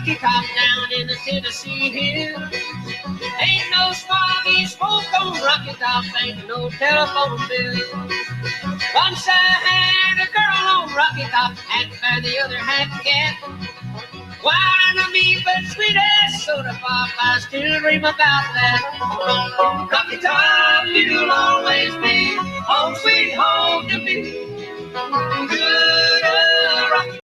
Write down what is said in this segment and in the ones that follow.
Rocky Top down in the Tennessee hills. Ain't no smoggy smoke on Rocky Top, ain't no telephone bill. Once I had a girl on Rocky Top, and by the other half cat. Wild and me, but sweet as soda pop, I still dream about that. Rocky Top, you'll always be home sweet home to me. Good Rocky.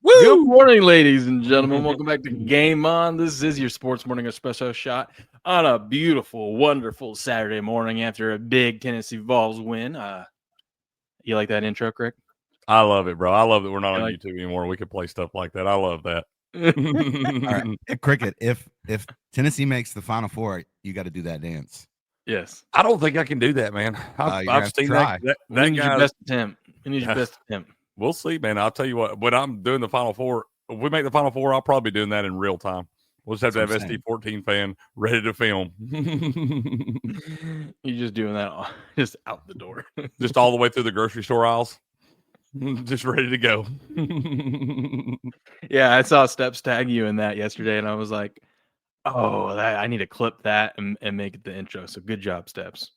Woo! Good morning, ladies and gentlemen. Welcome back to Game On. This is your Sports Morning Espresso Shot on a beautiful, wonderful Saturday morning after a big Tennessee Vols win. You like that intro, Crick? I love it, bro. I love that we're not on YouTube anymore. We can play stuff like that. I love that. All right. Cricket, if Tennessee makes the Final Four, you got to do that dance. Yes. I don't think I can do that, man. I've seen that We need your best attempt. We need your best attempt. We'll see, man. I'll tell you what, when I'm doing the Final Four, if we make the Final Four, I'll probably be doing that in real time. We'll just have to have SD14 fan ready to film. You're just doing that just out the door. Just all the way through the grocery store aisles. Just ready to go. Yeah, I saw Steps tag you in that yesterday, and I was like, oh, I need to clip that and make it the intro. So good job, Steps.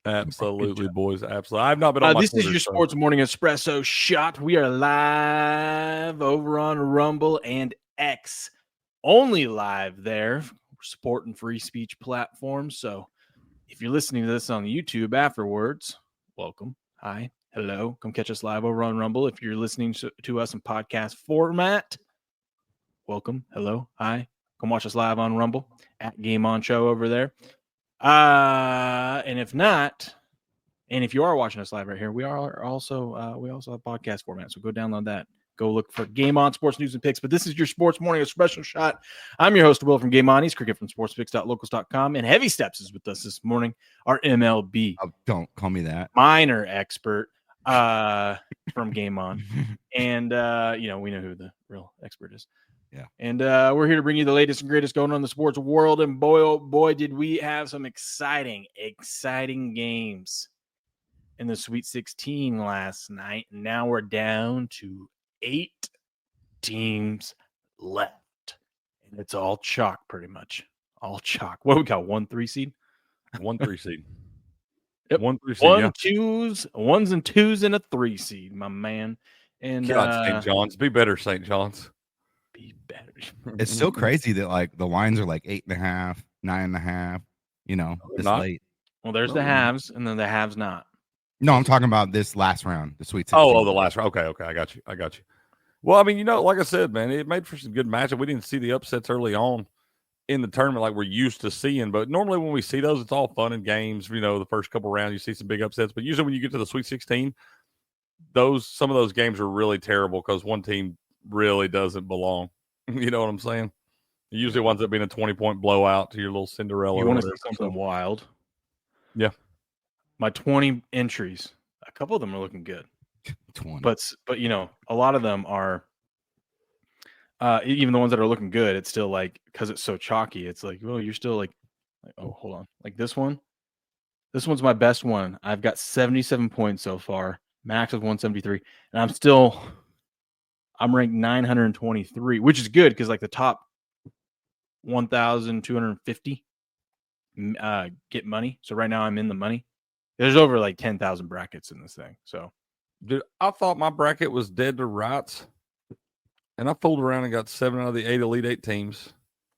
Absolutely, boys. Absolutely. I've not been on my This Twitter, is your Sports Morning Espresso Shot. We are live over on Rumble and X. Only live there. We're supporting free speech platforms. So if you're listening to this on YouTube afterwards, welcome. Hi. Hello. Come catch us live over on Rumble. If you're listening to us in podcast format, welcome. Hello. Hi. Come watch us live on Rumble at Game On Show over there. And if not, and if you are watching us live right here, we also have podcast format. So go download that. Go look for Game On Sports News and Picks. But this is your Sports Morning Espresso Shot. I'm your host, Will from Game On. He's Cricket from sportspicks.locals.com. And Heavy Steps is with us this morning, our MLB. Oh, don't call me that. Minor expert from Game On. And, we know who the real expert is. Yeah. And we're here to bring you the latest and greatest going on in the sports world. And boy, oh boy, did we have some exciting games in the Sweet 16 last night. Now we're down to 8 teams left. And it's all chalk, pretty much. All chalk. What we got? 1-3 seed? 1-3 seed. Yep. 1-3 seed. Ones and twos, and a 3 seed, my man. And God, St. John's. Be better, St. John's. Be better. It's so crazy that like the lines are like 8.5, 9.5, this late. Well, there's the halves, and then the halves not. No, I'm talking about this last round, the Sweet 16. Oh, the last round. Okay. I got you. Well, I mean, like I said, man, it made for some good matchup. We didn't see the upsets early on in the tournament like we're used to seeing, but normally when we see those, it's all fun and games. The first couple rounds, you see some big upsets, but usually when you get to the Sweet 16, some of those games are really terrible because one team really doesn't belong. You know what I'm saying? It usually winds up being a 20-point blowout to your little Cinderella. You want to see something wild? Yeah. My 20 entries, a couple of them are looking good. 20. But a lot of them are, even the ones that are looking good, it's still like, because it's so chalky, it's like, well, you're still like, oh, hold on. Like this one's my best one. I've got 77 points so far. Max is 173. And I'm ranked 923, which is good because like the top 1,250 get money. So right now I'm in the money. There's over like 10,000 brackets in this thing. So, dude, I thought my bracket was dead to rights, and I fooled around and got 7 out of the 8 Elite 8 teams.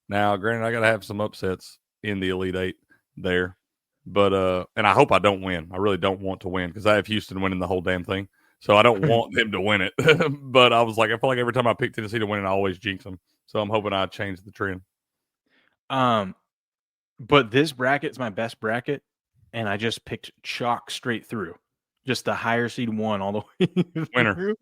Now, granted, I got to have some upsets in the Elite 8 there, but and I hope I don't win. I really don't want to win because I have Houston winning the whole damn thing. So I don't want them to win it. But I was like, I feel like every time I pick Tennessee to win it, I always jinx them. So I'm hoping I change the trend. But this bracket is my best bracket, and I just picked chalk straight through. Just the higher seed one all the way. Winner.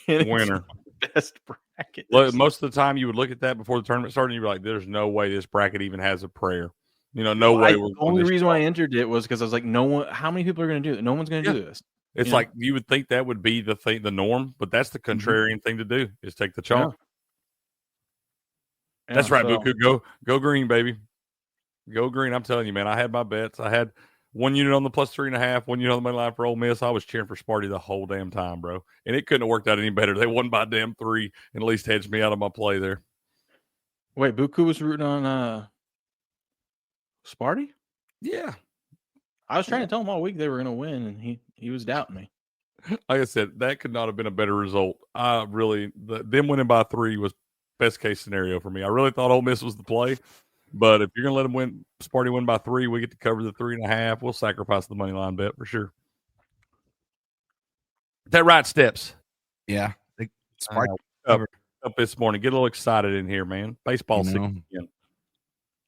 Winner. Best bracket. Look, most of the time you would look at that before the tournament started and you'd be like, there's no way this bracket even has a prayer. No way. The only reason why I entered it was because I was like, how many people are going to do it? No one's going to do this. It's like you would think that would be the norm, but that's the contrarian thing to do is take the chalk. That's right, Buku. Go green, baby. Go green. I'm telling you, man. I had my bets. I had 1 unit on the plus 3.5, 1 unit on the money line for Ole Miss. I was cheering for Sparty the whole damn time, bro. And it couldn't have worked out any better. They won by a damn 3 and at least hedged me out of my play there. Wait, Buku was rooting on Sparty? Yeah. I was trying to tell him all week they were going to win, and he was doubting me. Like I said, that could not have been a better result. Them winning by 3 was best case scenario for me. I really thought Ole Miss was the play, but if you're going to let them Sparty win by 3, we get to cover the 3.5. We'll sacrifice the money line bet for sure. That right steps. Yeah. Sparty up this morning. Get a little excited in here, man. Baseball season again.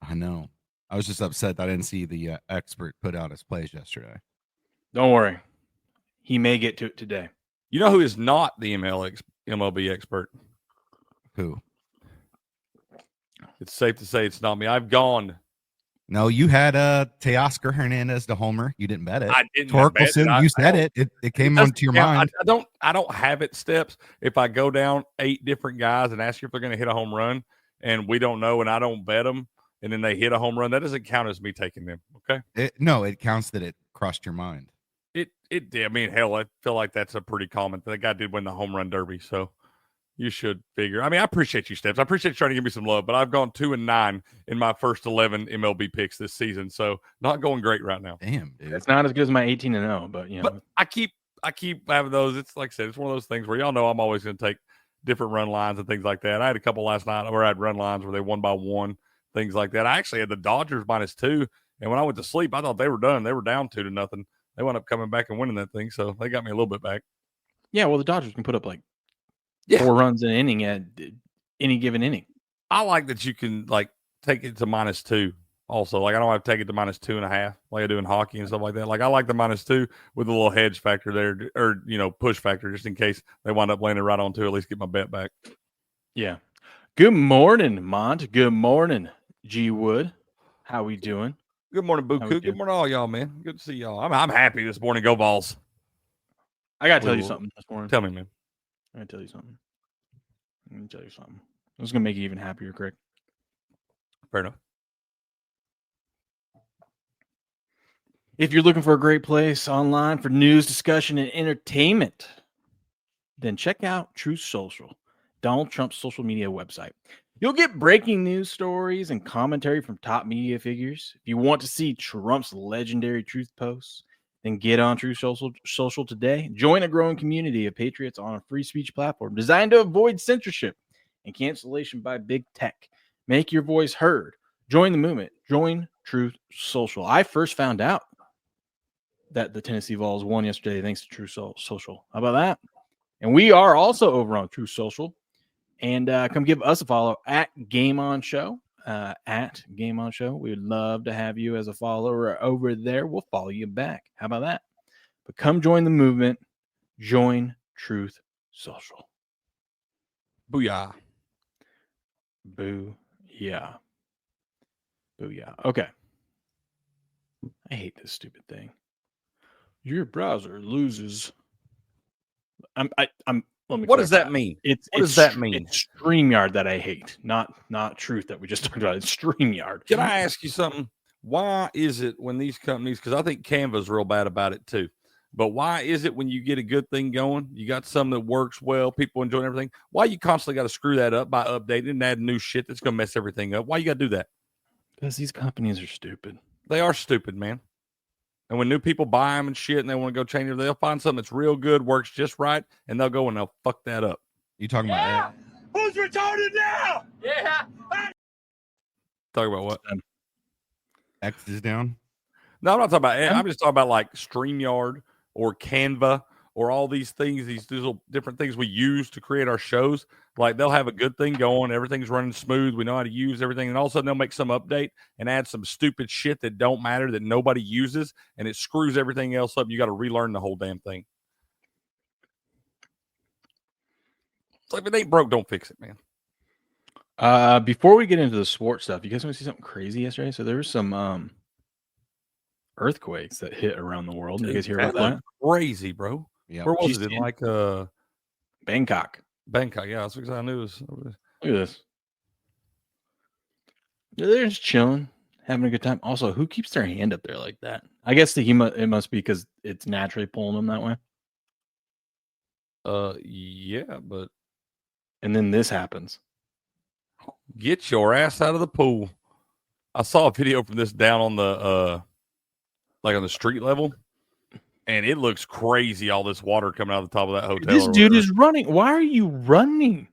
I know. I was just upset that I didn't see the expert put out his plays yesterday. Don't worry. He may get to it today. You know who is not the MLB expert? Who? It's safe to say it's not me. I've gone. No, you had Teoscar Hernandez to homer. You didn't bet it. I didn't. Torkelson, you said it. It came onto your mind. I don't have it, Steps. If I go down 8 different guys and ask you if they're going to hit a home run, and we don't know, and I don't bet them, and then they hit a home run, that doesn't count as me taking them. Okay. It counts that it crossed your mind. It did. I mean, hell, I feel like that's a pretty common thing. That guy did win the home run derby, so you should figure. I mean, I appreciate you, Steps. I appreciate you trying to give me some love, but I've gone 2-9 in my first 11 MLB picks this season, so not going great right now. Damn, dude. It's not as good as my 18-0, but you know. But I keep having those. It's like I said, it's one of those things where y'all know I'm always going to take different run lines and things like that. I had a couple last night where I had run lines where they won by 1, things like that. I actually had the Dodgers -2, and when I went to sleep, I thought they were done. They were down 2-0. They wound up coming back and winning that thing, so they got me a little bit back. Yeah, well, the Dodgers can put up 4 runs in an inning at any given inning. I like that you can take it to -2 also. I don't have to take it to -2.5 like I do in hockey and stuff like that. I like the -2 with a little hedge factor there, or push factor, just in case they wind up landing right on 2, at least get my bet back. Yeah. Good morning, Mont. Good morning, G Wood. How we doing? Good morning, Buku. Good morning, all y'all, man. Good to see y'all. I'm happy this morning. Go Vols. I gotta tell you something this morning. Tell me, man. I gotta tell you something. Let me tell you something. It's gonna make you even happier, Craig. Fair enough. If you're looking for a great place online for news, discussion, and entertainment, then check out Truth Social, Donald Trump's social media website. You'll get breaking news stories and commentary from top media figures. If you want to see Trump's legendary truth posts, then get on Truth Social today. Join a growing community of patriots on a free speech platform designed to avoid censorship and cancellation by big tech. Make your voice heard. Join the movement. Join Truth Social. I first found out that the Tennessee Vols won yesterday thanks to Truth Social. How about that? And we are also over on Truth Social. And come give us a follow at Game On Show. At Game On Show. We would love to have you as a follower over there. We'll follow you back. How about that? But come join the movement. Join Truth Social. Booyah. Booyah. Booyah. Okay. I hate this stupid thing. Your browser loses. What does that mean? What does that mean? It's StreamYard that I hate, not Truth that we just talked about. It's StreamYard. Can I ask you something? Why is it when these companies, because I think Canva's real bad about it too, but why is it when you get a good thing going, you got something that works well, people enjoy everything, why you constantly got to screw that up by updating and adding new shit that's going to mess everything up? Why you got to do that? Because these companies are stupid. They are stupid, man. And when new people buy them and shit and they want to go change it, they'll find something that's real good, works just right, and they'll go and they'll fuck that up. You talking about Who's retarded now? Yeah. Talking about what? X is down? No, I'm not talking about I'm just talking about StreamYard or Canva or all these things, these little different things we use to create our shows. They'll have a good thing going. Everything's running smooth. We know how to use everything. And all of a sudden they'll make some update and add some stupid shit that don't matter, that nobody uses. And it screws everything else up. You got to relearn the whole damn thing. It's if it ain't broke, don't fix it, man. Before we get into the sports stuff, you guys want to see something crazy yesterday? So there was some earthquakes that hit around the world. Did you guys hear about that? Crazy, bro. Yeah. Where was it? In Bangkok. Bangkok, yeah. That's because I knew it was. Look at this. They're just chilling, having a good time. Also, who keeps their hand up there like that? I guess it must be because it's naturally pulling them that way. Yeah, but And then this happens. get your ass out of the pool. I saw a video from this down on the like on the street level, and it looks crazy. All this water coming out of the top of that hotel. This dude is running. Why are you running?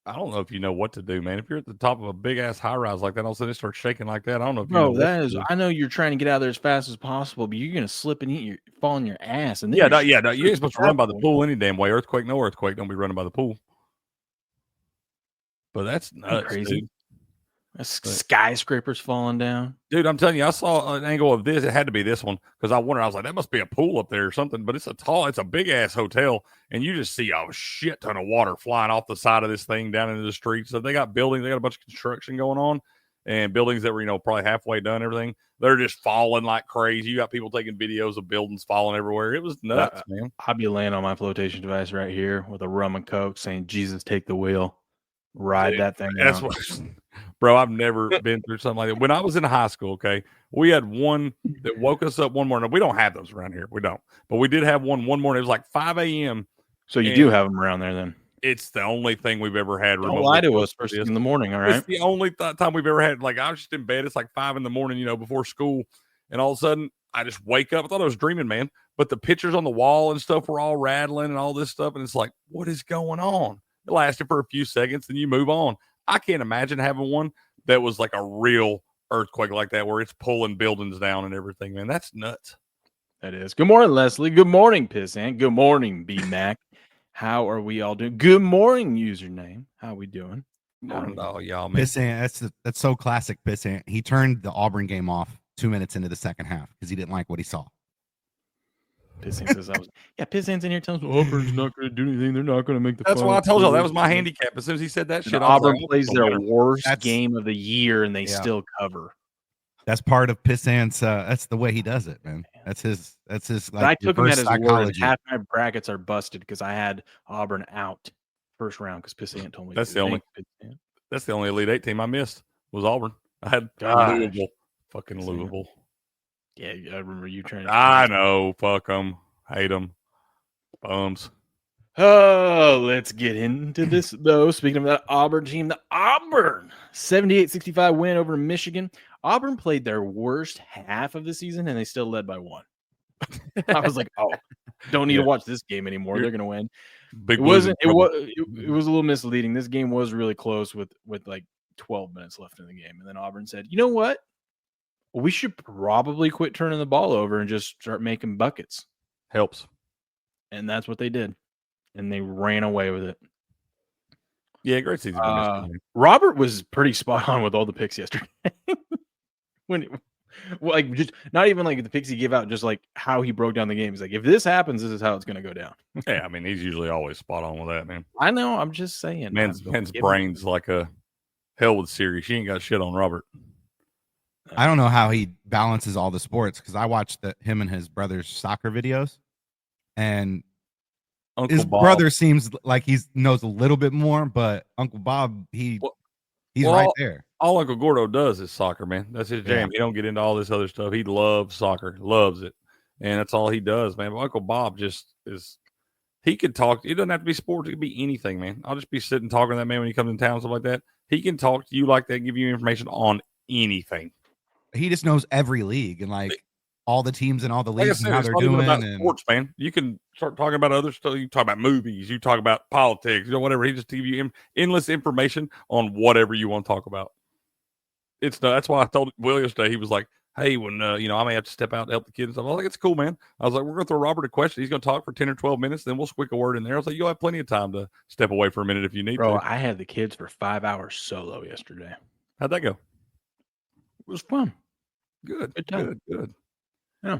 I don't know if you know what to do, man. If you're at the top of a big ass high rise like that, all of a sudden it starts shaking like that. I don't know if you know. That is. I know you're trying to get out of there as fast as possible, but you're gonna slip and fall on your ass. And then you ain't supposed to run by the pool any damn way. Earthquake, no earthquake. Don't be running by the pool. But that's nuts, crazy. Dude. Skyscrapers falling down. Dude, I'm telling you, I saw an angle of this. It had to be this one because I wondered. I was like, that must be a pool up there or something. But it's a big ass hotel, and you just see a shit ton of water flying off the side of this thing down into the street. So they got buildings, they got a bunch of construction going on, and buildings that were probably halfway done. Everything they're just falling like crazy. You got people taking videos of buildings falling everywhere. It was nuts, man. I'd be laying on my flotation device right here with a rum and coke, saying, "Jesus, take the wheel." Ride that thing. That's what, bro. I've never been through something like that. When I was in high school, okay, we had one that woke us up one morning. We don't have those around here. We don't, but we did have one morning. It was like 5 a.m. So you do have them around there, then? It's the only thing we've ever had. Don't lie to us first in the morning. All right, it's the only time we've ever had. Like I was just in bed. It's like 5 a.m, before school, and all of a sudden I just wake up. I thought I was dreaming, man. But the pictures on the wall and stuff were all rattling and all this stuff, and it's like, what is going on? It lasted for a few seconds, and you move on. I can't imagine having one that was like a real earthquake like that where it's pulling buildings down and everything, man. That's nuts. That is. Good morning, Leslie. Good morning, Pissant. Good morning, B-Mac. How are we all doing? Good morning, username. How we doing? Morning, y'all, man. Pissant, that's so classic Pissant. He turned the Auburn game off 2 minutes into the second half because he didn't like what he saw. Pissant says Pissant's in here telling us Auburn's not going to do anything. They're not going to make the. That's why I told you that was my handicap. As soon as he said that shit, Auburn plays their worst game of the year, and they still cover. That's part of Pissant's. That's the way he does it, man. That's his. Like, I took him at his word. Psychology. Half my brackets are busted because I had Auburn out first round because Pissant told me. That's the only Elite Eight team I missed was Auburn. I had Louisville, fucking Louisville. Yeah, I remember you trying to. I know. Fuck them. Hate them. Bums. Oh, let's get into this, though. Speaking of that Auburn team, the Auburn 78-65 win over Michigan. Auburn played their worst half of the season, and they still led by 1. I was like, oh, don't need to watch this game anymore. They're going to win. It was a little misleading. This game was really close with like 12 minutes left in the game. And then Auburn said, you know what? We should probably quit turning the ball over and just start making buckets. Helps. And that's what they did. And they ran away with it. Yeah, great season. Robert was pretty spot on with all the picks yesterday. Just not even like the picks he gave out, just like how he broke down the game. He's like, if this happens, this is how it's going to go down. Yeah, I mean, he's usually always spot on with that, man. I know. I'm just saying. Man's brain's like a hell with Siri. She ain't got shit on Robert. I don't know how he balances all the sports because I watched him and his brother's soccer videos, and his brother seems like he knows a little bit more, but Uncle Bob, he's right there. All Uncle Gordo does is soccer, man. That's his jam. Yeah. He don't get into all this other stuff. He loves soccer, loves it, and that's all he does, man. But Uncle Bob just is. He could talk. It doesn't have to be sports. It could be anything, man. I'll just be sitting talking to that man when he comes in town, stuff like that. He can talk to you like that, give you information on anything. He just knows every league and like all the teams and all the leagues and how they're doing. About and sports, man. You can start talking about other stuff. You talk about movies. You talk about politics. Whatever. He just give you endless information on whatever you want to talk about. That's why I told Will yesterday. He was like, "Hey, when I may have to step out to help the kids." I was like, "It's cool, man." I was like, "We're gonna throw Robert a question. He's gonna talk for 10 or 12 minutes, then we'll squick a word in there." I was like, "You'll have plenty of time to step away for a minute if you need to." Bro, I had the kids for 5 hours solo yesterday. How'd that go? It was fun. Good. Yeah.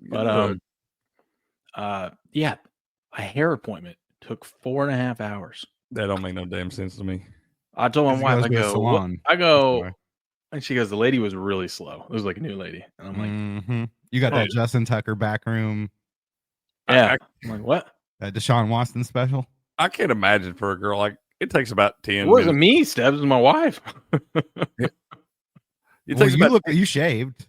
But a hair appointment took 4.5 hours. That don't make no damn sense to me. I told my wife, I go, and she goes, the lady was really slow. It was like a new lady. And I'm like, you got that Justin Tucker back room. Yeah. I'm like, what? That Deshaun Watson special? I can't imagine for a girl. Like, it takes about 10 It wasn't me, Stebbs. It was my wife. You shaved.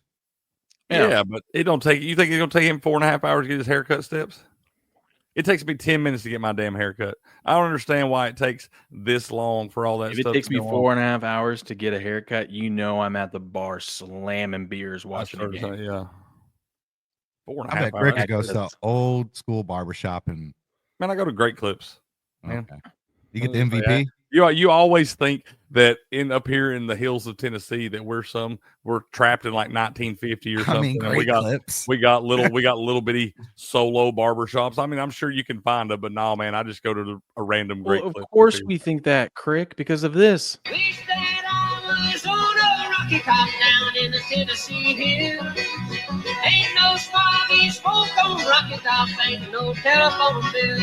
Yeah, but it don't take. You think it's gonna take him 4.5 hours to get his haircut steps? It takes me 10 minutes to get my damn haircut. I don't understand why it takes this long for all that If stuff. it takes me 4.5 hours to get a haircut, I'm at the bar slamming beers watching a game. Yeah. 4.5 I bet hours. Cricket goes to old school barbershop and Man, I go to Great Clips. Man. Okay. You get the MVP? You always think that up here in the hills of Tennessee that we're trapped in like 1950 or something. Great Clips. we got little bitty solo barbershops. I mean, I'm sure you can find them, but no, man, I just go to a random Great Clip. Of course we think that, Crick, because of this. We stand always on a rocky top down in the Tennessee hills. Ain't no smoggy smoke on Rocky Top, ain't no telephone bill.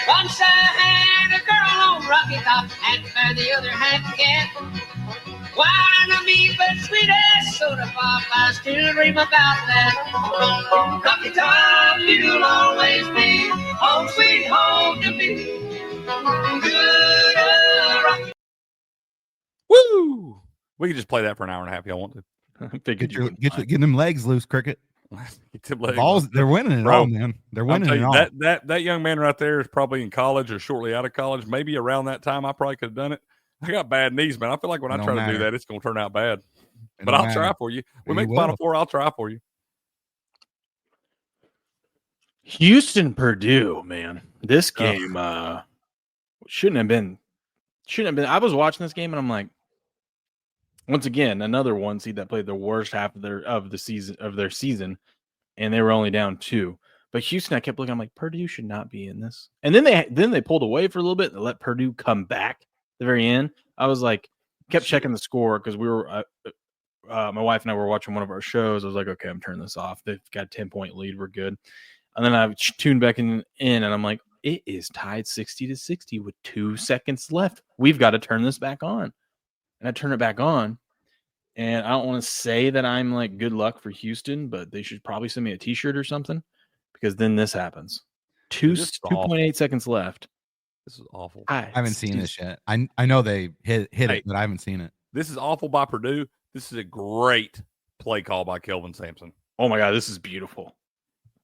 Once I had a girl on Rocky Top, and by the other half cat. Wild and me, but sweet as soda pop, I still dream about that. Rocky Top, you'll always be home, sweet home to me. Good Rocky. Woo! We can just play that for an hour and a half. Y'all want to? Get them legs loose, Cricket. Get them legs. Balls, they're winning it all, man. They're winning it all. That young man right there is probably in college or shortly out of college. Maybe around that time, I probably could have done it. I got bad knees, man. I feel like when I try to do that, it's going to turn out bad. But I'll try for you. We make Final Four. I'll try for you. Houston, Purdue, man. This game shouldn't have been. I was watching this game and I'm like, once again, another one seed that played the worst half of their season, and they were only down 2. But Houston, I kept looking. I'm like, Purdue should not be in this. And then they pulled away for a little bit and let Purdue come back at the very end. I was like, kept checking the score because we were, my wife and I were watching one of our shows. I was like, okay, I'm turning this off. They've got a 10-point lead. We're good. And then I tuned back in, and I'm like, it is tied 60-60 with 2 seconds left. We've got to turn this back on. And I turn it back on, and I don't want to say that I'm like good luck for Houston, but they should probably send me a T-shirt or something because then this happens. 2.8 seconds left. This is awful. I haven't seen this yet. I know they hit it, but I haven't seen it. This is awful by Purdue. This is a great play call by Kelvin Sampson. Oh my God, this is beautiful.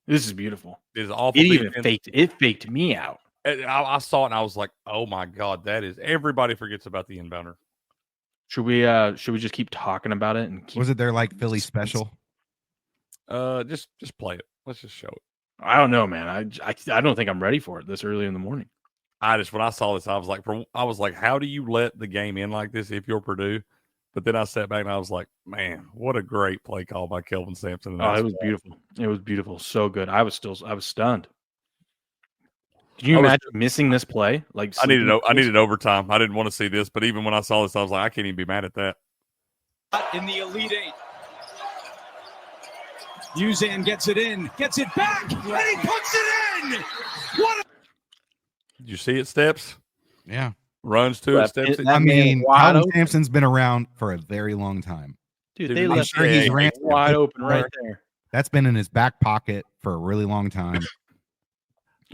This is beautiful. It is awful. It faked me out. I saw it and I was like, oh my God, that is everybody forgets about the inbounder. Should we just keep talking about it and was it their like Philly special? Just play it. Let's just show it. I don't know, man. I don't think I'm ready for it this early in the morning. When I saw this, I was like, how do you let the game in like this if you're Purdue? But then I sat back and I was like, man, what a great play call by Kelvin Sampson. Oh, it was beautiful. It was beautiful. So good. I was stunned. Can you imagine missing this play? Like I needed overtime. I didn't want to see this, but even when I saw this, I was like, I can't even be mad at that. In the Elite Eight. Uzan gets it back, and he puts it in. Did you see it, Steps? Yeah. Runs to it, Steps. I mean, Kelvin Sampson's been around for a very long time. Dude, they left he's wide open right there. That's been in his back pocket for a really long time.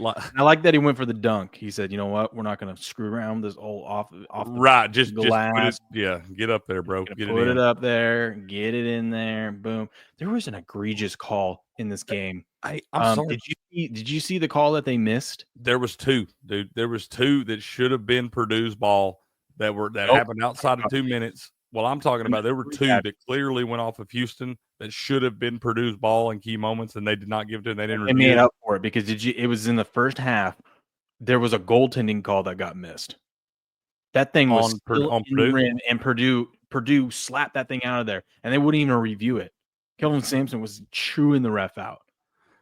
I like that he went for the dunk. He said, "You know what? We're not going to screw around this old off right. Just get up there, bro. Put it up there. Get it in there. Boom. There was an egregious call in this game. I'm sorry. Did you see the call that they missed? There was 2, dude. There was 2 that should have been Purdue's ball that happened outside of 2 minutes. Well, I'm talking about there were 2 that clearly went off of Houston that should have been Purdue's ball in key moments, and they did not give it to him. They didn't. They made up for it because it was in the first half. There was a goaltending call that got missed. That thing was on Purdue, and Purdue slapped that thing out of there, and they wouldn't even review it. Kelvin Sampson was chewing the ref out.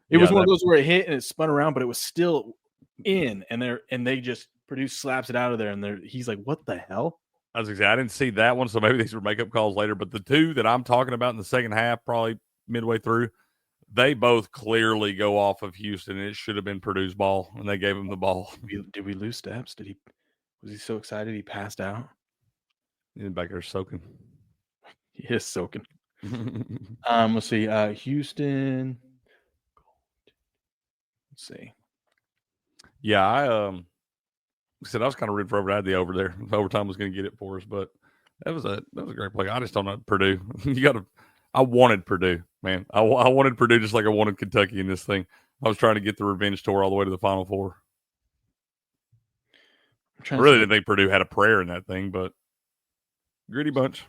It was one of those where it hit and it spun around, but it was still in, and they just Purdue slaps it out of there, and he's like, "What the hell?" I was I didn't see that one, so maybe these were makeup calls later. But the 2 that I'm talking about in the second half, probably midway through, they both clearly go off of Houston. And it should have been Purdue's ball, and they gave him the ball. Did we lose Steps? Was he so excited he passed out? He's back there soaking. He is soaking. Let's see. Houston. Let's see. Yeah, I said I was kind of rooting for overtime. The over there, overtime was going to get it for us, but that was a great play. I just don't know Purdue. I wanted Purdue, man. I wanted Purdue just like I wanted Kentucky in this thing. I was trying to get the revenge tour all the way to the Final Four. I really didn't think Purdue had a prayer in that thing, but gritty bunch.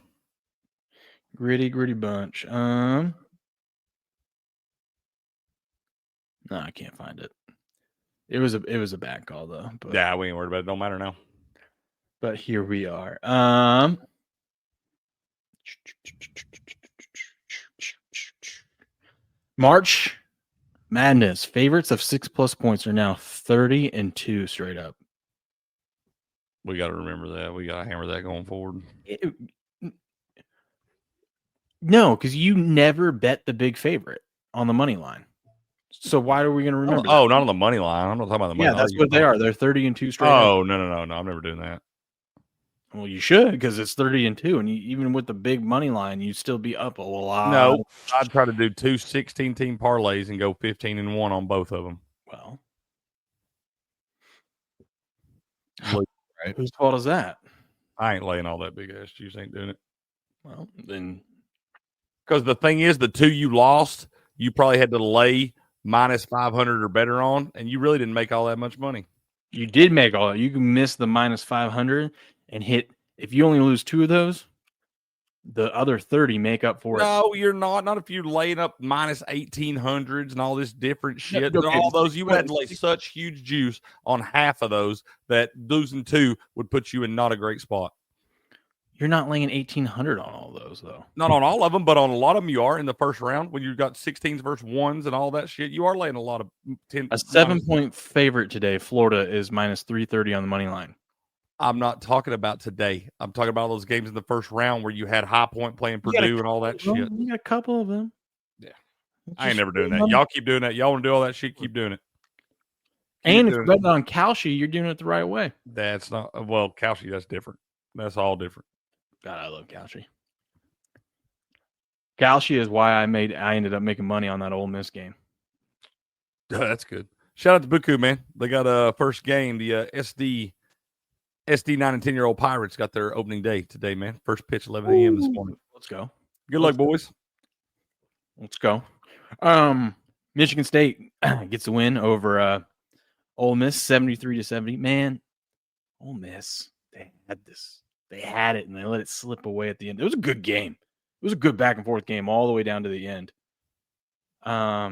Gritty bunch. No, I can't find it. It was a bad call though. But, yeah, we ain't worried about it. Don't matter now. But here we are. March Madness favorites of 6+ points are now 30-2 straight up. We got to remember that. We got to hammer that going forward. No, because you never bet the big favorite on the money line. So why are we going to remember? Oh, not on the money line. I'm not talking about the money line. Yeah, that's what they are. They're 30-2 straight up. Oh, no. I'm never doing that. Well, you should, because it's 30-2, and even with the big money line, you'd still be up a lot. No, I'd try to do 2 16-team parlays and go 15-1 on both of them. Well, right. Whose fault is that? I ain't laying all that big ass juice. Ain't doing it. Well, then, because the thing is, the 2 you lost, you probably had to lay minus 500 or better on, and you really didn't make all that much money. You did make all that. You can miss the minus 500 and hit. If you only lose 2 of those, the other 30 make up for it. No, you're not. Not if you're laying up minus 1800s and all this different shit. Okay. All those, you would have to lay such huge juice on half of those that losing 2 would put you in not a great spot. You're not laying 1800 on all those, though. Not on all of them, but on a lot of them you are in the first round when you've got 16s versus 1s and all that shit. You are laying a lot of 10. A 7-point favorite today, Florida, is minus 330 on the money line. I'm not talking about today. I'm talking about those games in the first round where you had High Point playing Purdue and all that shit. You got a couple of them. Yeah. I ain't never doing that. Y'all keep doing that. Y'all want to do all that shit, keep doing it. And if you're betting on Kalshi, you're doing it the right way. That's not, well, Kalshi, that's different. That's all different. God, I love Kalshi. Kalshi is why I ended up making money on that Ole Miss game. That's good. Shout out to Buku, man. They got a first game. The SD 9 and 10-year-old Pirates got their opening day today, man. First pitch 11 a.m. this morning. Let's go. Good luck, boys. Let's go. Michigan State gets the win over Ole Miss 73-70. Man, Ole Miss, they had this. They had it, and they let it slip away at the end. It was a good game. It was a good back-and-forth game all the way down to the end.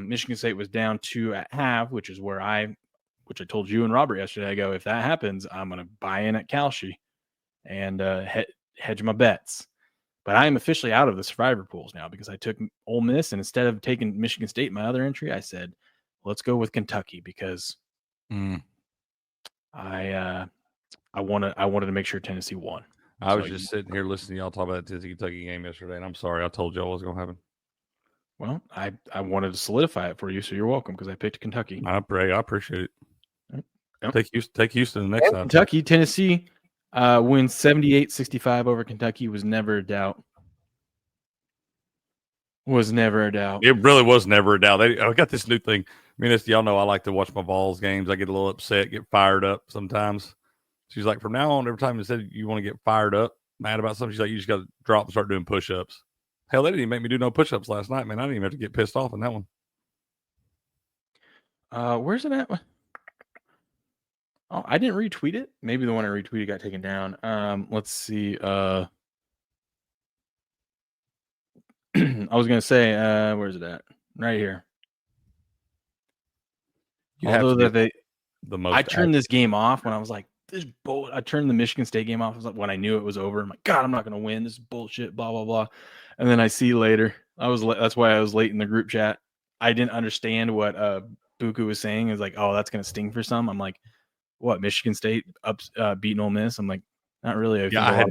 Michigan State was down 2 at half, which I told you and Robert yesterday. I go, if that happens, I'm going to buy in at Kalshi and hedge my bets. But I am officially out of the survivor pools now because I took Ole Miss, and instead of taking Michigan State, my other entry, I said, let's go with Kentucky because I wanted to make sure Tennessee won. I was just sitting here listening to y'all talk about the Tennessee Kentucky game yesterday, and I'm sorry I told y'all what was going to happen. Well, I wanted to solidify it for you, so you're welcome because I picked Kentucky. I appreciate it. Yep. Take Houston the next time. Kentucky, Tennessee wins 78-65 over Kentucky. Was never a doubt. It really was never a doubt. I got this new thing. I mean, y'all know I like to watch my Vols games. I get a little upset, get fired up sometimes. She's like, from now on, every time you said you want to get fired up, mad about something, she's like, you just got to drop and start doing push-ups. Hell, they didn't even make me do no push-ups last night, man. I didn't even have to get pissed off on that one. Where's it at? Oh, I didn't retweet it. Maybe the one I retweeted got taken down. Let's see. I was gonna say, where's it at? Right here. I turned this game off when I was like, I turned the Michigan State game off when I knew it was over. I'm like, God, I'm not gonna win. This is bullshit. Blah blah blah. And then I see later. That's why I was late in the group chat. I didn't understand what Buku was saying. Is like, oh, that's gonna sting for some. I'm like, what? Michigan State beating Ole Miss? I'm like, not really. I had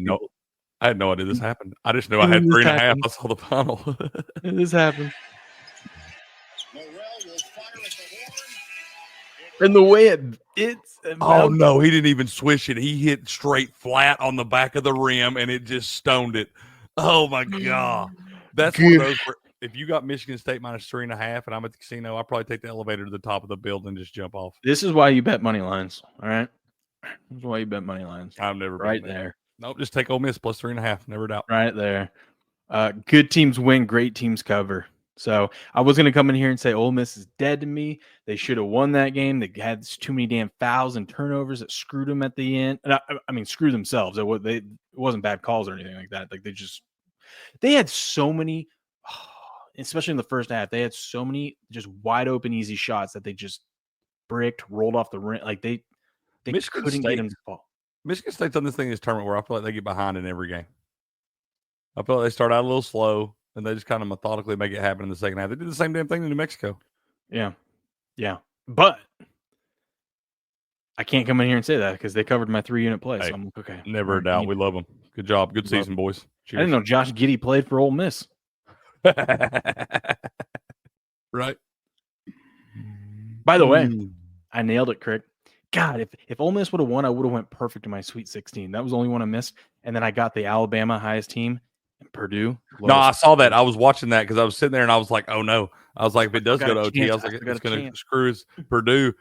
no idea this happened. I just knew I had 3.5. I saw the final. This happened. And the way it's oh no, he didn't even swish it. He hit straight flat on the back of the rim, and it just stoned it. Oh my god, that's one of those. Where if you got Michigan State minus 3.5, and I'm at the casino, I'll probably take the elevator to the top of the building and just jump off. This is why you bet money lines. All right, this is why you bet money lines. I've never right there. Nope, just take Ole Miss plus 3.5. Never doubt. Right there. Good teams win, great teams cover. So I was going to come in here and say Ole Miss is dead to me. They should have won that game. They had too many damn fouls and turnovers that screwed them at the end. I mean, screw themselves. It wasn't bad calls or anything like that. Like they had so many, especially in the first half, they had so many just wide open, easy shots that they just bricked, rolled off the rim. Like they couldn't get him to fall. Michigan State's on this thing in this tournament where I feel like they get behind in every game. I feel like they start out a little slow and they just kind of methodically make it happen in the second half. They did the same damn thing in New Mexico. Yeah. But I can't come in here and say that because they covered my 3-unit play. So I'm like, okay. Never a doubt. We love them. Good job. Good season, boys. Cheers. I didn't know Josh Giddey played for Ole Miss. Right. By the way, I nailed it, Crick. God, if Ole Miss would have won, I would have went perfect in my Sweet 16. That was the only one I missed. And then I got the Alabama highest team and Purdue. No, I saw that. I was watching that because I was sitting there and I was like, oh no. I was like, if it does go to OT, I was like, it's going to screw Purdue.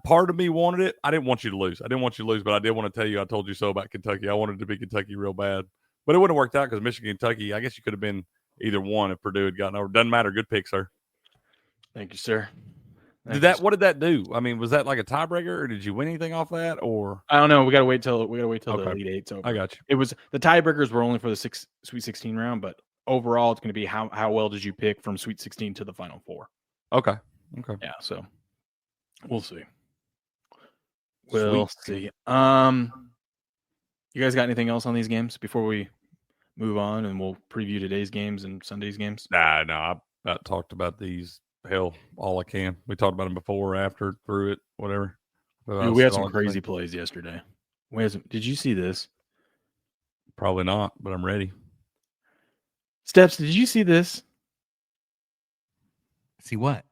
Part of me wanted it. I didn't want you to lose. But I did want to tell you I told you so about Kentucky. I wanted to be Kentucky real bad. But it wouldn't have worked out because Michigan, Kentucky, I guess you could have been either one if Purdue had gotten over. Doesn't matter. Good pick, sir. Thank you, sir. What did that do? I mean, was that like a tiebreaker, or did you win anything off that? Or I don't know. We gotta wait till the Elite Eight's over. I got you. It was the tiebreakers were only for the Sweet 16 round, but overall, it's going to be how well did you pick from Sweet 16 to the Final Four. Okay. Yeah. So we'll see. We'll see. You guys got anything else on these games before we move on, and we'll preview today's games and Sunday's games? No. I about talked about these. Hell, all I can. We talked about them before, after, through it, whatever. Dude, we had some crazy plays yesterday. Did you see this? Probably not, but I'm ready. Steps, did you see this? See what?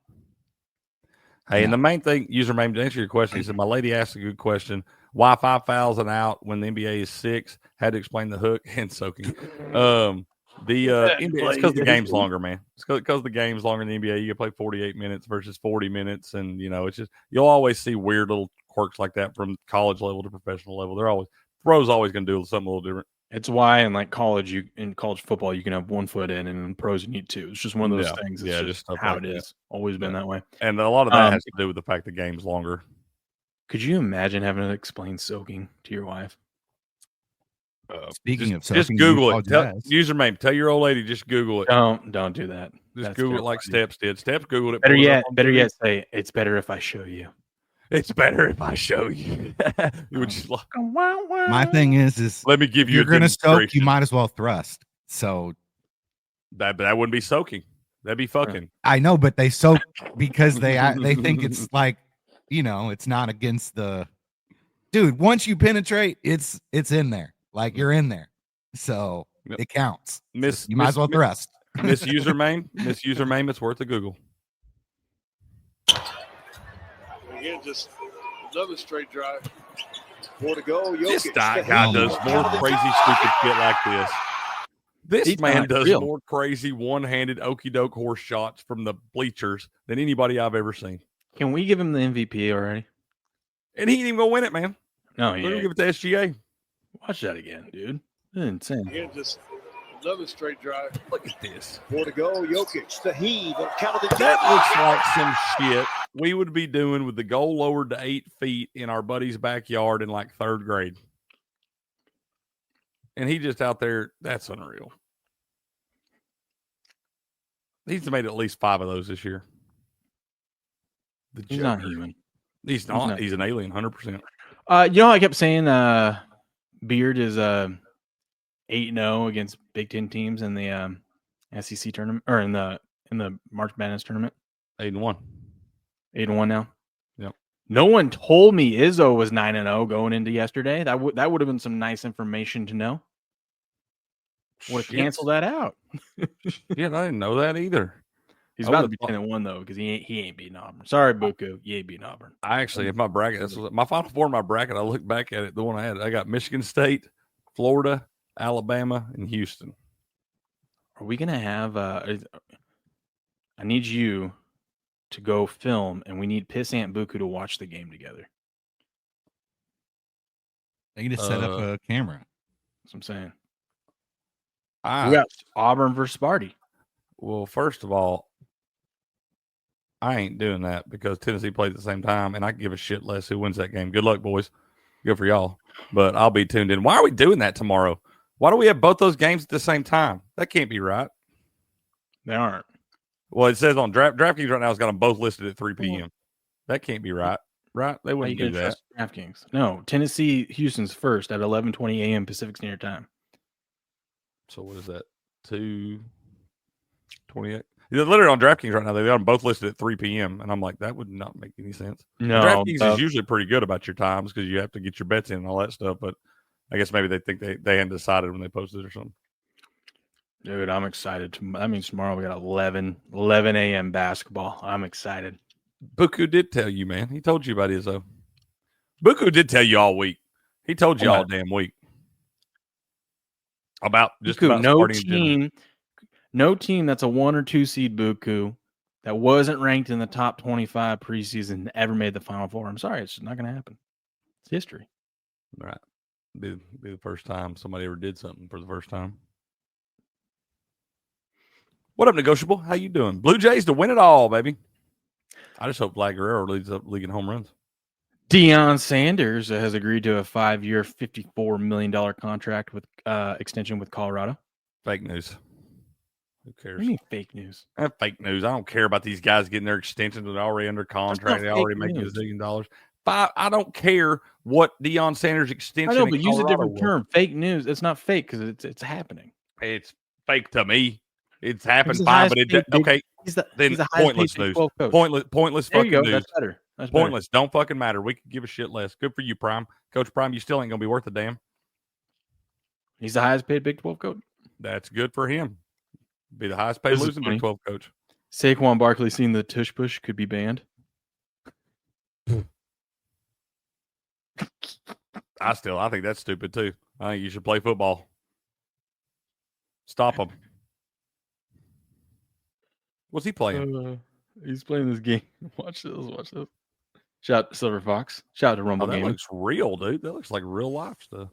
Hey, and the main thing, username, to answer your question, he said, my lady asked a good question. Why 5 fouls and out when the NBA is 6? Had to explain the hook and soaking. The NBA, it's because the game's longer, man. It's because the game's longer in the NBA. You can play 48 minutes versus 40 minutes, and it's just you'll always see weird little quirks like that from college level to professional level. Pro's always going to do something a little different. It's why in college football you can have 1 foot in, and in pros you need 2. It's just one of those things. It's just how it is. Always been that way. And a lot of that has to do with the fact the game's longer. Could you imagine having to explain soaking to your wife? Speaking of just Google it. Username. Tell your old lady. Just Google it. Don't do that. Just Google it like Steps did. Steps Googled it. Better yet, say it's better if I show you. It's better if I show you. My thing is let me give you. You're going to soak. You might as well thrust. So that wouldn't be soaking. That'd be fucking. I know, but they soak because they think it's like it's not against the dude. Once you penetrate, it's in there. Like you're in there, so it counts. You might as well thrust. Miss username, it's worth a Google. Again, just another straight drive. 4 to go. This guy does more crazy, stupid shit like this. This man does more crazy one-handed okey-doke horse shots from the bleachers than anybody I've ever seen. Can we give him the MVP already? And he ain't even gonna win it, man. No, We're gonna give it to SGA. Watch that again, dude. This is insane. Again, just another straight drive. Look at this. 4 to go. Jokic, the heave. That looks like some shit we would be doing with the goal lowered to 8 feet in our buddy's backyard in like 3rd grade. And he just out there. That's unreal. He's made at least 5 of those this year. He's not human. He's not. He's an alien, 100%. I kept saying Beard is 8-0 against Big Ten teams in the SEC tournament or in the March Madness tournament. 8-1. 8-1 now. Yep. No one told me Izzo was 9-0 going into yesterday. That would have been some nice information to know. Would have canceled that out. Yeah, I didn't know that either. He's about to be 10-1 though, because he ain't beating Auburn. Sorry, Buku, you ain't beating Auburn. I actually, in my bracket, that's my Final Four in my bracket. I look back at it, the one I had. I got Michigan State, Florida, Alabama, and Houston. Are we gonna have? I need you to go film, and we need Pissant Buku to watch the game together. They need to set up a camera. That's what I'm saying. We got Auburn versus Sparty. Well, first of all, I ain't doing that because Tennessee played at the same time, and I give a shit less who wins that game. Good luck, boys. Good for y'all. But I'll be tuned in. Why are we doing that tomorrow? Why do we have both those games at the same time? That can't be right. They aren't. Well, it says on DraftKings right now, it's got them both listed at 3 p.m. That can't be right. Right? They wouldn't do that. DraftKings. No, Tennessee, Houston's first at 11:20 a.m. Pacific Standard Time. So what is that? 2:28. Literally on DraftKings right now, they got them both listed at 3 p.m. And I'm like, that would not make any sense. No, DraftKings is usually pretty good about your times because you have to get your bets in and all that stuff. But I guess maybe they think they hadn't decided when they posted it or something. Dude, I'm excited. That means tomorrow we got 11 a.m. basketball. I'm excited. Buku did tell you, man. He told you about Izzo. Buku did tell you all week. He told you all damn week. About just Buku, about no team that's a 1 or 2 seed, Buku, that wasn't ranked in the top 25 preseason ever made the Final Four. I'm sorry, it's just not going to happen. It's history. Right. Be the first time somebody ever did something for the first time. What up, Negotiable? How you doing? Blue Jays to win it all, baby. I just hope Vlad Guerrero leads up league in home runs. Deion Sanders has agreed to a 5-year, $54 million contract with extension with Colorado. Fake news. Who cares? What do you mean fake news? Fake news. I don't care about these guys getting their extensions. They're already under contract. They already make $1 zillion. I don't care what Deion Sanders' extension. I know, but use a different term. Fake news. It's not fake because it's happening. It's fake to me. It's happened fine, but okay. Then pointless news. Pointless fucking news. That's better. That's pointless. Better. Don't fucking matter. We could give a shit less. Good for you, Prime. Coach Prime, you still ain't gonna be worth a damn. He's the highest paid Big 12 coach. That's good for him. Be the highest paid losing Big 12 coach. Saquon Barkley seen the tush push could be banned. I think that's stupid too. I think you should play football. Stop him. What's he playing? He's playing this game. Watch this. Shout out to Silver Fox. Shout out to Rumble Gaming. That looks real, dude. That looks like real life stuff.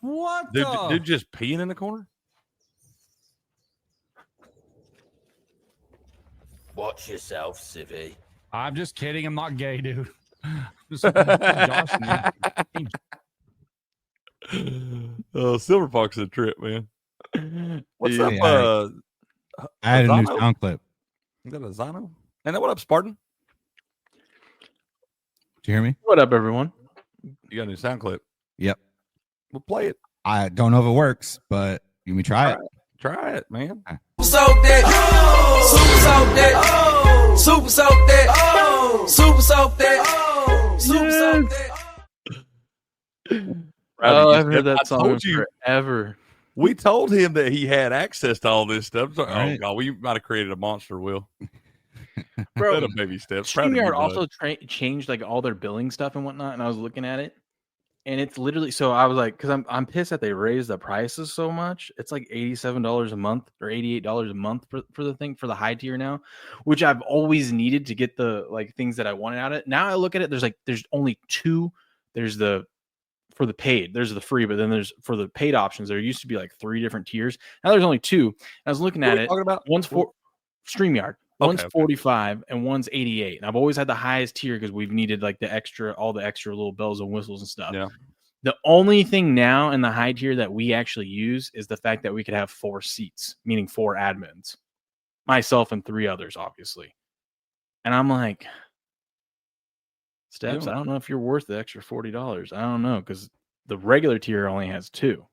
What? Dude just peeing in the corner? Watch yourself, Civvy. I'm just kidding. I'm not gay, dude. Josh, Oh, Silver Fox is a trip, man. What's up? I had a new sound clip. Is that a Zano? And what up, Spartan? Did you hear me? What up, everyone? You got a new sound clip? Yep. We'll play it. I don't know if it works, but you may try it. Try it, man. Soak that. Super soak that. Super soak that. Super soak that. Super soak that. I've heard that song forever. We told him that he had access to all this stuff. So, right. Oh, God, we might have created a monster, Will. Bro, a baby step. StreamYard also changed like all their billing stuff and whatnot, and I was looking at it, and it's literally, so I was like, because I'm pissed that they raised the prices so much. It's like $87 a month or $88 a month for the thing, for the high tier now, which I've always needed to get the like things that I wanted out of it. Now I look at it, there's only two. There's the for the paid, there's the free, but then there's for the paid options. There used to be like 3 different tiers. Now there's only 2. And I was looking at it. One's for StreamYard. One's 45 and one's 88. And I've always had the highest tier because we've needed like all the extra little bells and whistles and stuff. Yeah. The only thing now in the high tier that we actually use is the fact that we could have 4 seats, meaning 4 admins, myself and 3 others, obviously. And I'm like, Steps, I don't know if you're worth the extra $40. I don't know, because the regular tier only has 2.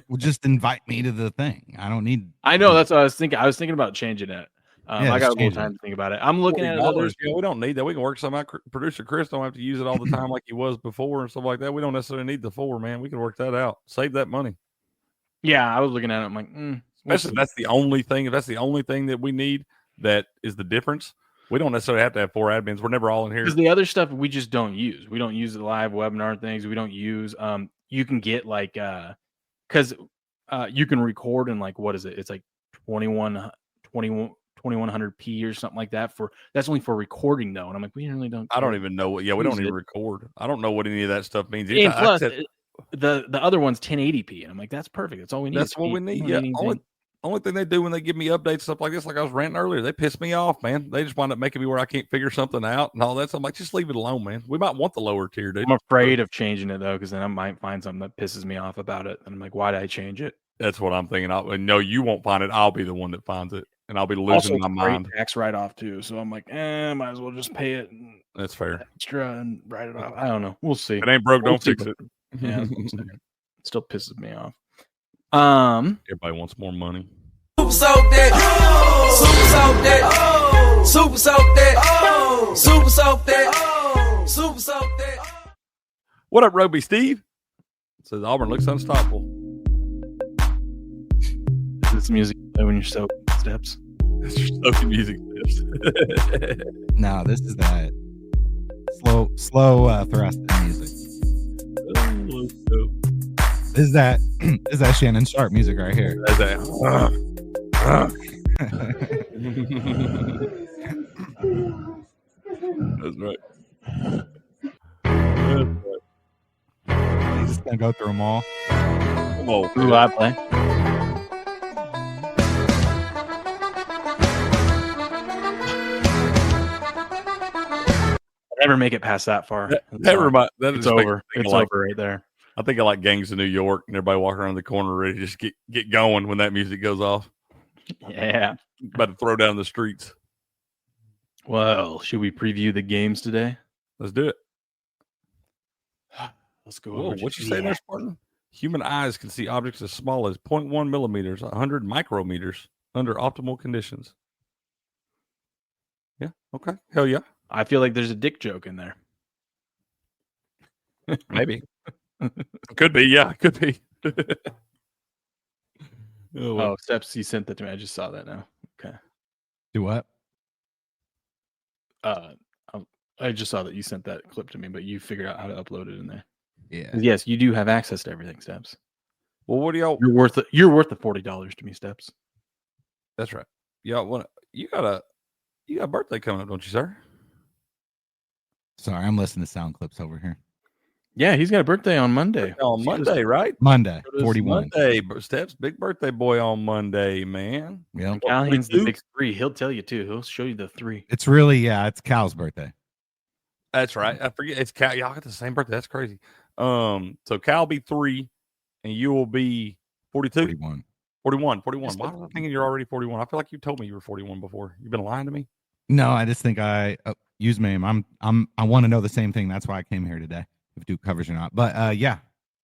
Well, just invite me to the thing. I don't need. I know, that's what I was thinking. I was thinking about changing it. I got a little time to think about it. I'm looking at others. We don't need that. We can work some out. Producer Chris don't have to use it all the time like he was before and stuff like that. We don't necessarily need the 4, man. We can work that out. Save that money. Yeah, I was looking at it. I'm like, especially if that's the only thing. If that's the only thing that we need, that is the difference. We don't necessarily have to have 4 admins. We're never all in here. Because the other stuff we just don't use. We don't use the live webinar things. We don't use. You can get like, because you can record in like, what is it? It's like 2100p or something like that. That's only for recording though. And I'm like, we really don't. I don't even know what. Yeah, we don't even record. I don't know what any of that stuff means. And plus, the other one's 1080p, and I'm like, that's perfect. That's all we need. That's what we need. Yeah. Only thing they do when they give me updates, stuff like this, like I was ranting earlier, they piss me off, man. They just wind up making me where I can't figure something out and all that. So I'm like, just leave it alone, man. We might want the lower tier, dude. I'm afraid of changing it though, because then I might find something that pisses me off about it, and I'm like, why did I change it? That's what I'm thinking. No, you won't find it. I'll be the one that finds it, and I'll be losing my mind. Tax write off too, so I'm like, might as well just pay it. That's fair. Extra and write it off. I don't know. We'll see. If it ain't broke, don't fix it. Yeah, it still pisses me off. Everybody wants more money. Super soak that. Super soak that. Super soak that. Super soak that. Super soak that. What up, Roby Steve? It says Auburn looks unstoppable. Is this music when you're soaking steps? That's your soaking music steps. No, this is that slow thrust music. This is that Shannon Sharp music right here. That's that. That's right. He's just gonna go through them all. Whoa. Who do I play? I never make it past that far. It's over. It's over right there. I think I like Gangs of New York and everybody walking around the corner ready to just get going when that music goes off. Yeah. About to throw down the streets. Well, should we preview the games today? Let's do it. Let's go. Whoa, what you say there, Spartan? Human eyes can see objects as small as 0.1 millimeters, 100 micrometers under optimal conditions. Yeah. Okay. Hell yeah. I feel like there's a dick joke in there. Maybe. Could be. Yeah. Could be. Oh, Steps, you sent that to me. I just saw that now. Okay. Do what? I just saw that you sent that clip to me, but you figured out how to upload it in there. Yeah. Yes, you do have access to everything, Steps. Well, what do y'all? You're worth the $40 to me, Steps. That's right. Y'all you got a birthday coming up, don't you, sir? Sorry, I'm listening to sound clips over here. Yeah, he's got a birthday on Monday. On Monday, right? Monday, 41. Monday, Steps, big birthday boy on Monday, man. Yeah. Callahan's the big 3. He'll tell you too. He'll show you the 3. It's really, it's Cal's birthday. That's right. I forget it's Cal. Y'all got the same birthday. That's crazy. So Cal will be 3, and you will be 42. 41. 41. Why was I thinking you're already 41? I feel like you told me you were 41 before. You've been lying to me. No, I just think use me. I want to know the same thing. That's why I came here today. If Duke covers or not. But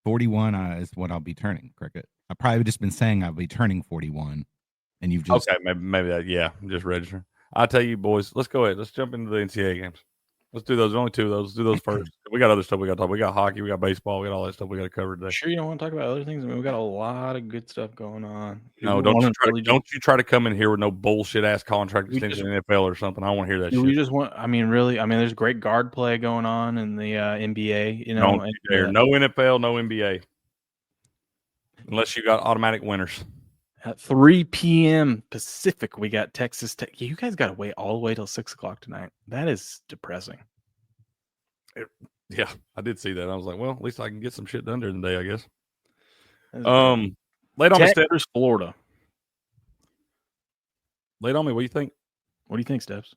41 is what I'll be turning, Cricket. I've probably just been saying I'll be turning 41, and you've just maybe that. Yeah, I'm just registering. I'll tell you, boys. Let's go ahead. Let's jump into the NCAA games. Let's do those. There's only 2 of those. Let's do those first. We got other stuff we got to talk. We got hockey. We got baseball. We got all that stuff we got to cover today. Sure, you don't want to talk about other things? I mean, we got a lot of good stuff going on. No, don't you try to come in here with no bullshit ass contract extension in the NFL or something. I don't want to hear that shit. We just want. I mean, really. I mean, there's great guard play going on in the NBA. You know, no NFL, no NBA, unless you got automatic winners. At 3 p.m. Pacific, we got Texas Tech. You guys got to wait all the way till 6 o'clock tonight. That is depressing. Yeah, I did see that. I was like, well, at least I can get some shit done during the day, I guess. Late on me, Steps. Florida. Late on me. What do you think? What do you think, Steps?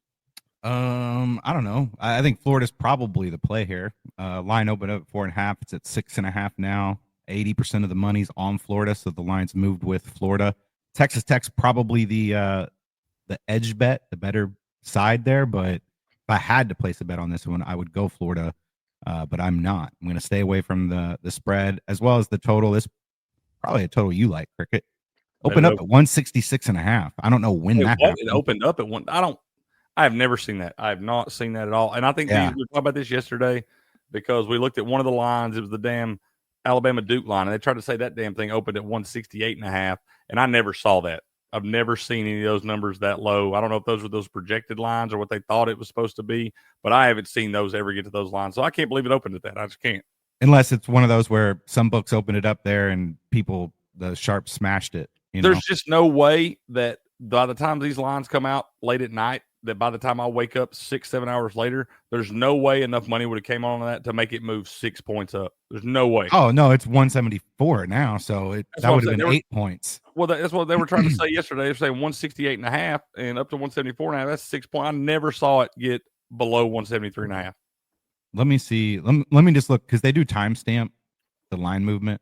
I don't know. I think Florida's probably the play here. Line opened up at 4.5. It's at 6.5 now. 80% of the money's on Florida, so the line's moved with Florida. Texas Tech's probably the edge bet, the better side there. But if I had to place a bet on this one, I would go Florida. But I'm not. I'm going to stay away from the spread as well as the total. This probably a total you like, Cricket. Opened up at 166.5. I don't know when that happened. It opened up at 1. I have never seen that. I have not seen that at all. And I think we were talking about this yesterday because we looked at one of the lines. It was the damn Alabama Duke line, and they tried to say that damn thing opened at 168.5, and I never saw that. I've never seen any of those numbers that low. I don't know if those were those projected lines or what they thought it was supposed to be, but I haven't seen those ever get to those lines. So I can't believe it opened at that. I just can't. Unless it's one of those where some books opened it up there and the sharps smashed it. There's just no way that by the time these lines come out late at night, that by the time I wake up 6-7 hours later, there's no way enough money would have came on that to make it move 6 points up. There's no way. Oh no, it's 174 now, so that would have been 8 points. Well, that's what they were trying to say yesterday. They're saying 168.5 and up to 174.5. That's 6 points. I never saw it get below 173.5. Let me see. Let me just look because they do timestamp the line movement.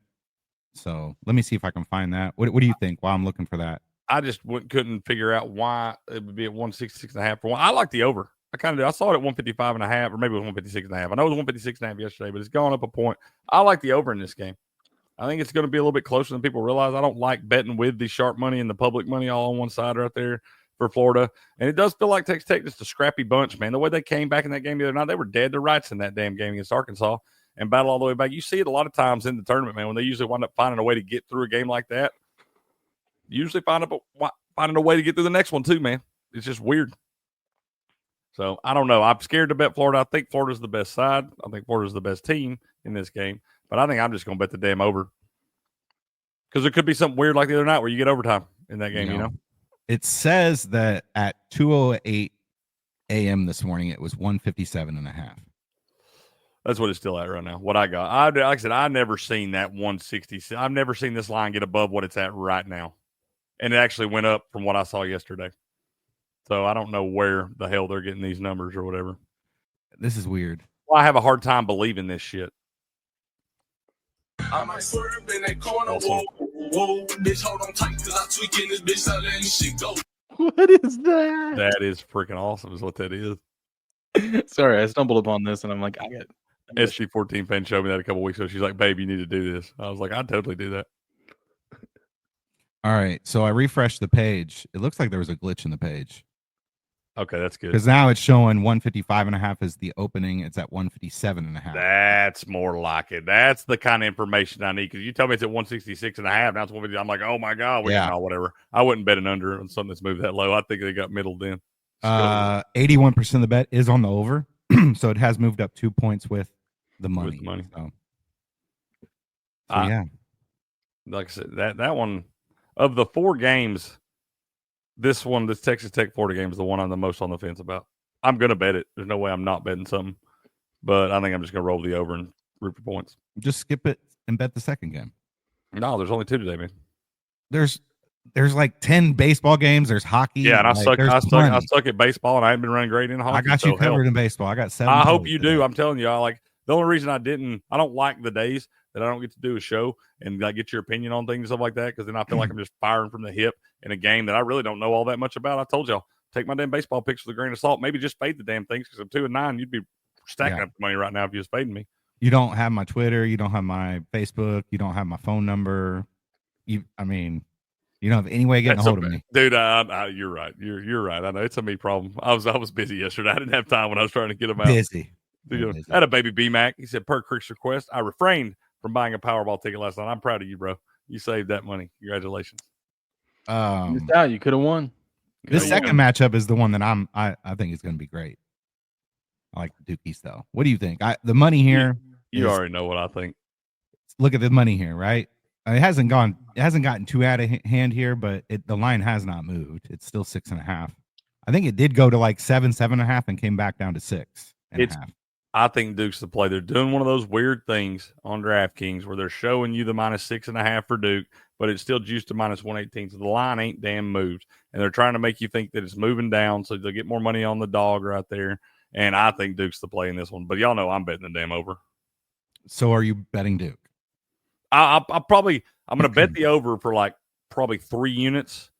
So let me see if I can find that. What do you think while I'm looking for that? I just couldn't figure out why it would be at 166.5 for one. I like the over. I kind of do. I saw it at 155.5, or maybe it was 156.5. I know it was 156.5 yesterday, but it's gone up a point. I like the over in this game. I think it's going to be a little bit closer than people realize. I don't like betting with the sharp money and the public money all on one side right there for Florida. And it does feel like Texas Tech just a scrappy bunch, man. The way they came back in that game the other night, they were dead to rights in that damn game against Arkansas and battle all the way back. You see it a lot of times in the tournament, man, when they usually wind up finding a way to get through a game like that. Usually finding a way to get through the next one too, man. It's just weird. So I don't know. I'm scared to bet Florida. I think Florida's the best side. I think Florida's the best team in this game. But I think I'm just going to bet the damn over. Because there could be something weird like the other night where you get overtime in that game, you know? It says that at 2:08 a.m. this morning, it was 157.5. That's what it's still at right now. What I got. Like I said, I've never seen that 160. I've never seen this line get above what it's at right now. And it actually went up from what I saw yesterday. So I don't know where the hell they're getting these numbers or whatever. This is weird. Well, I have a hard time believing this shit. I might swerve in that corner. Whoa, bitch, hold on tight, because I tweaking this bitch, I letting shit go. What is that? That is freaking awesome, is what that is. Sorry, I stumbled upon this, and I'm like, I got SG14 fan showed me that a couple weeks ago. She's like, babe, you need to do this. I was like, I'd totally do that. All right, so I refreshed the page. It looks like there was a glitch in the page. Okay, that's good. Because now it's showing 155.5 as the opening. It's at 157.5. That's more like it. That's the kind of information I need. Because you tell me it's at 166.5. Now it's 150. I'm like, oh my god, whatever. I wouldn't bet an under on something that's moved that low. I think they got middled in. 81% of the bet is on the over, so it has moved up 2 points with the money. So yeah, like I said, that one of the 4 games. This Texas Tech Florida game is the one I'm the most on the fence about. I'm going to bet it. There's no way I'm not betting something. But I think I'm just going to roll the over and root for points. Just skip it and bet the second game. No, there's only 2 today, man. There's like 10 baseball games. There's hockey. Yeah, and I suck at baseball, and I haven't been running great in hockey. I got you covered in baseball. I got 7. I hope you do. I'm telling you, the only reason I don't like the days that I don't get to do a show and like get your opinion on things and stuff like that, because then I feel like I'm just firing from the hip in a game that I really don't know all that much about. I told y'all, take my damn baseball picks with a grain of salt. Maybe just fade the damn things, because I'm 2-9. You'd be stacking up money right now if you was fading me. You don't have my Twitter. You don't have my Facebook. You don't have my phone number. You don't have any way of getting a hold of me, dude. You're right. You're right. I know it's a me problem. I was busy yesterday. I didn't have time when I was trying to get them out. Busy. I had a baby B-Mac. He said, per Crick's request, I refrained from buying a Powerball ticket last night. I'm proud of you, bro. You saved that money. Congratulations. You could have won. This second matchup is the one that I think is going to be great. I like the Dukies though. What do you think? The money here. You already know what I think. Look at the money here, right? It hasn't gotten too out of hand here, but the line has not moved. It's still 6.5. I think it did go to like 7.5, and came back down to 6.5. I think Duke's the play. They're doing one of those weird things on DraftKings where they're showing you the -6.5 for Duke, but it's still juiced to -118. So the line ain't damn moved. And they're trying to make you think that it's moving down so they'll get more money on the dog right there. And I think Duke's the play in this one. But y'all know I'm betting the damn over. So are you betting Duke? I'm going to bet the over for like probably 3 units.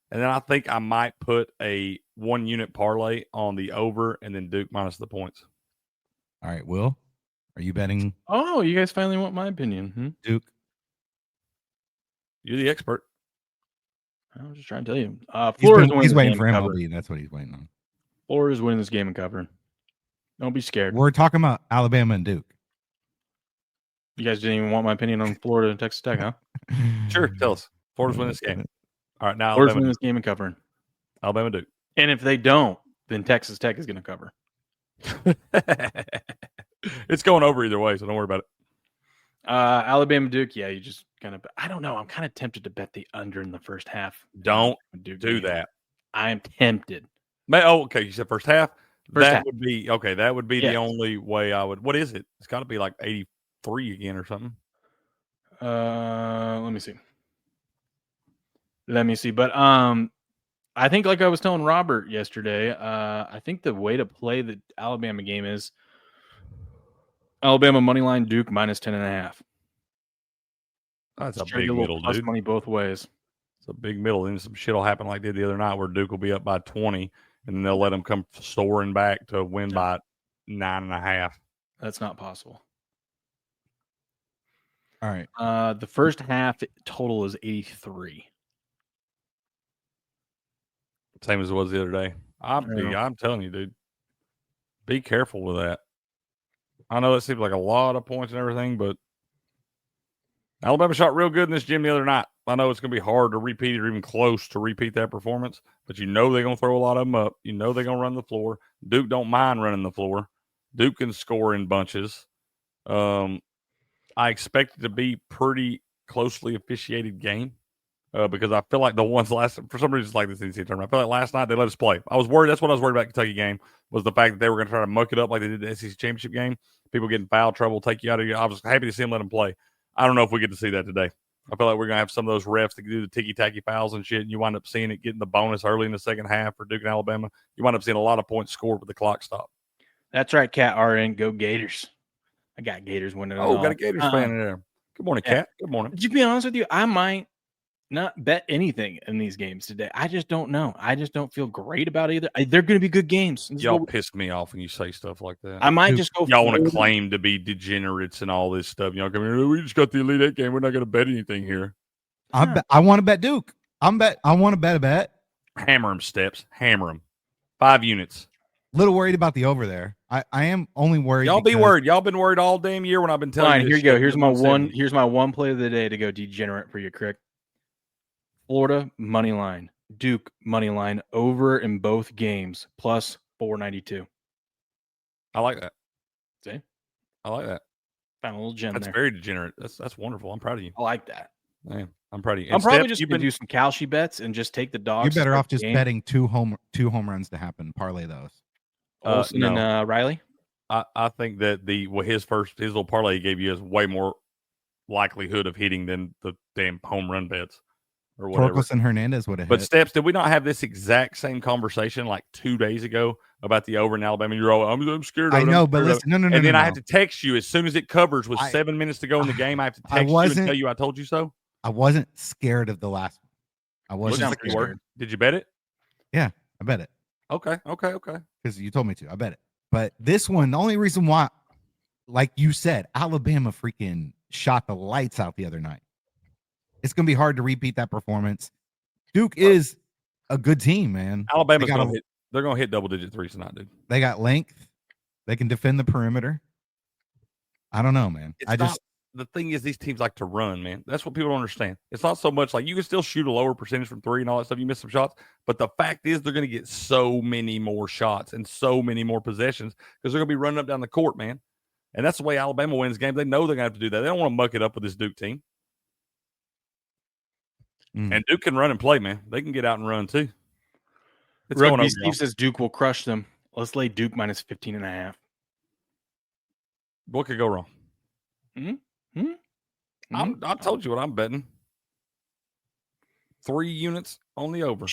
And then I think I might put a 1-unit parlay on the over and then Duke minus the points. All right, Will, are you betting? Oh, you guys finally want my opinion. Duke. You're the expert. I was just trying to tell you. Florida's waiting for MLB. That's what he's waiting on. Florida's winning this game and covering. Don't be scared. We're talking about Alabama and Duke. You guys didn't even want my opinion on Florida and Texas Tech, huh? Sure, tell us. Florida's winning this game. All right, now Florida's winning this game and covering. Alabama Duke. And if they don't, then Texas Tech is going to cover. It's going over either way, so don't worry about it. Alabama Duke, yeah, you just kind of. I don't know. I'm kind of tempted to bet the under in the first half. Don't do that. I am tempted. Okay. You said first half. First that half. would be okay. That would be Yes. the only way I would. What is it? It's got to be like 83 again or something. Let me see. But I think, like I was telling Robert yesterday, I think the way to play the Alabama game is Alabama money line, Duke minus 10.5. That's a Try to big get a little middle, plus dude. money both ways. It's a big middle. Then some shit will happen like they did the other night where Duke will be up by 20, and then they'll let them come soaring back to win by 9.5. That's not possible. All right. The first half total is 83. Same as it was the other day. I'm telling you, dude. Be careful with that. I know it seems like a lot of points and everything, but Alabama shot real good in this gym the other night. I know it's going to be hard to repeat it or even close to repeat that performance, but you know they're going to throw a lot of them up. You know they're going to run the floor. Duke don't mind running the floor. Duke can score in bunches. I expect it to be pretty closely officiated game because I feel like the ones for some reason, it's like this NCAA tournament. I feel like last night they let us play. I was worried. That's what I was worried about Kentucky game was the fact that they were going to try to muck it up like they did the SEC championship game. People getting foul trouble, take you out of your. I was happy to see them let them play. I don't know if we get to see that today. I feel like we're going to have some of those refs that do the ticky-tacky fouls and shit, and you wind up seeing it getting the bonus early in the second half for Duke and Alabama. You wind up seeing a lot of points scored with the clock stop. That's right, Cat RN. Go Gators. I got Gators winning. Oh, got a Gators fan in there. Good morning, Cat. Good morning. To be honest with you, I might not bet anything in these games today. I just don't know. I just don't feel great about either. They're going to be good games. Y'all piss me off when you say stuff like that. I might just go. Y'all want to claim to be degenerates and all this stuff. Y'all come here. We just got the Elite Eight game. We're not going to bet anything here. I want to bet Duke. I want to bet a bet. Hammer them, Steps. Hammer them. 5 units. Little worried about the over there. I am only worried. Y'all be worried. Y'all been worried all damn year when I've been telling you. Here you go. Here's my one. Here's my one play of the day to go degenerate for you, Crick. Florida money line, Duke money line over in both games plus 492. I like that. See, I like that. Found a little gem That's there. very degenerate. That's wonderful. I'm proud of you. I like that. Man, I'm proud of you. I'm probably just gonna do some Kalshi bets and just take the dogs. You're better off just betting two home runs to happen. Parlay those. Olsen and Riley. I think that his little parlay he gave you is way more likelihood of hitting than the damn home run bets or whatever. Torkelson Hernandez would have But hit. Steps, did we not have this exact same conversation like 2 days ago about the over in Alabama? You're all, I'm scared of it. I know, but listen, no. And then I have to text you as soon as it covers with 7 minutes to go in the game. I have to text you and tell you I told you so. I wasn't scared of the last one. I wasn't scared. Did you bet it? Yeah, I bet it. Okay. Because you told me to. I bet it. But this one, the only reason why, like you said, Alabama freaking shot the lights out the other night. It's going to be hard to repeat that performance. Duke is a good team, man. Alabama's going to hit. They're going to hit double-digit threes tonight, dude. They got length. They can defend the perimeter. I don't know, man. The thing is, these teams like to run, man. That's what people don't understand. It's not so much like you can still shoot a lower percentage from three and all that stuff. You miss some shots, but the fact is they're going to get so many more shots and so many more possessions because they're going to be running up down the court, man. And that's the way Alabama wins games. They know they're going to have to do that. They don't want to muck it up with this Duke team. And Duke can run and play, man. They can get out and run too. Rugby Steve says Duke will crush them. Let's lay Duke minus 15.5. What could go wrong? I told you what I'm betting. 3 units on the over.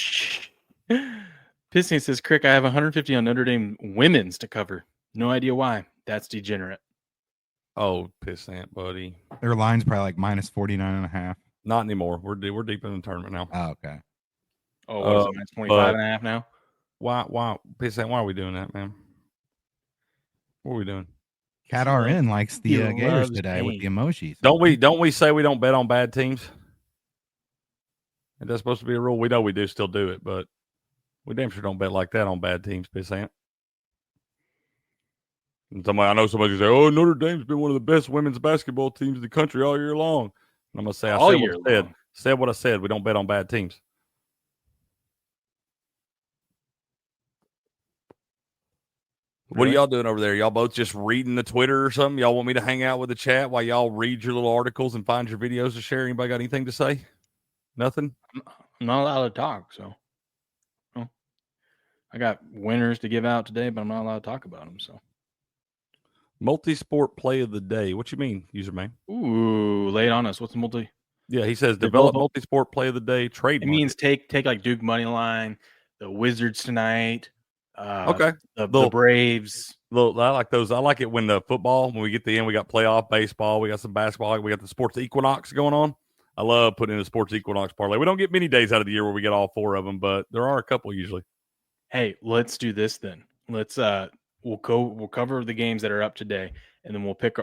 Pissy says, Crick, I have 150 on Notre Dame women's to cover. No idea why. That's degenerate. Oh, pissant, buddy. Their line's probably like minus 49.5. Not anymore. We're deep in the tournament now. Oh, okay. Oh, what is it, minus 25.5 now? Why, pissant? Why are we doing that, man? What are we doing? Cat RN likes the Gators today with the emojis. Don't we say we don't bet on bad teams? And that's supposed to be a rule. We know we do still do it, but we damn sure don't bet like that on bad teams, pissant. And I know somebody say, "Oh, Notre Dame's been one of the best women's basketball teams in the country all year long." And I'm gonna say, I said what I said. We don't bet on bad teams. What are y'all doing over there? Y'all both just reading the Twitter or something? Y'all want me to hang out with the chat while y'all read your little articles and find your videos to share? Anybody got anything to say? Nothing? I'm not allowed to talk, so. I got winners to give out today, but I'm not allowed to talk about them. So, multi-sport play of the day. What you mean, userman? ooh, lay it on us. What's the multi? Yeah, he says develop multi-sport play of the day. Trademark. It means take like Duke money line, the Wizards tonight. Okay, the Braves. I like those. I like it when the football, when we get to the end, we got playoff baseball, we got some basketball, we got the sports equinox going on. I love putting in a sports equinox parlay. We don't get many days out of the year where we get all 4 of them, but there are a couple usually. Hey, let's do this then. Let's we'll cover the games that are up today, and then we'll pick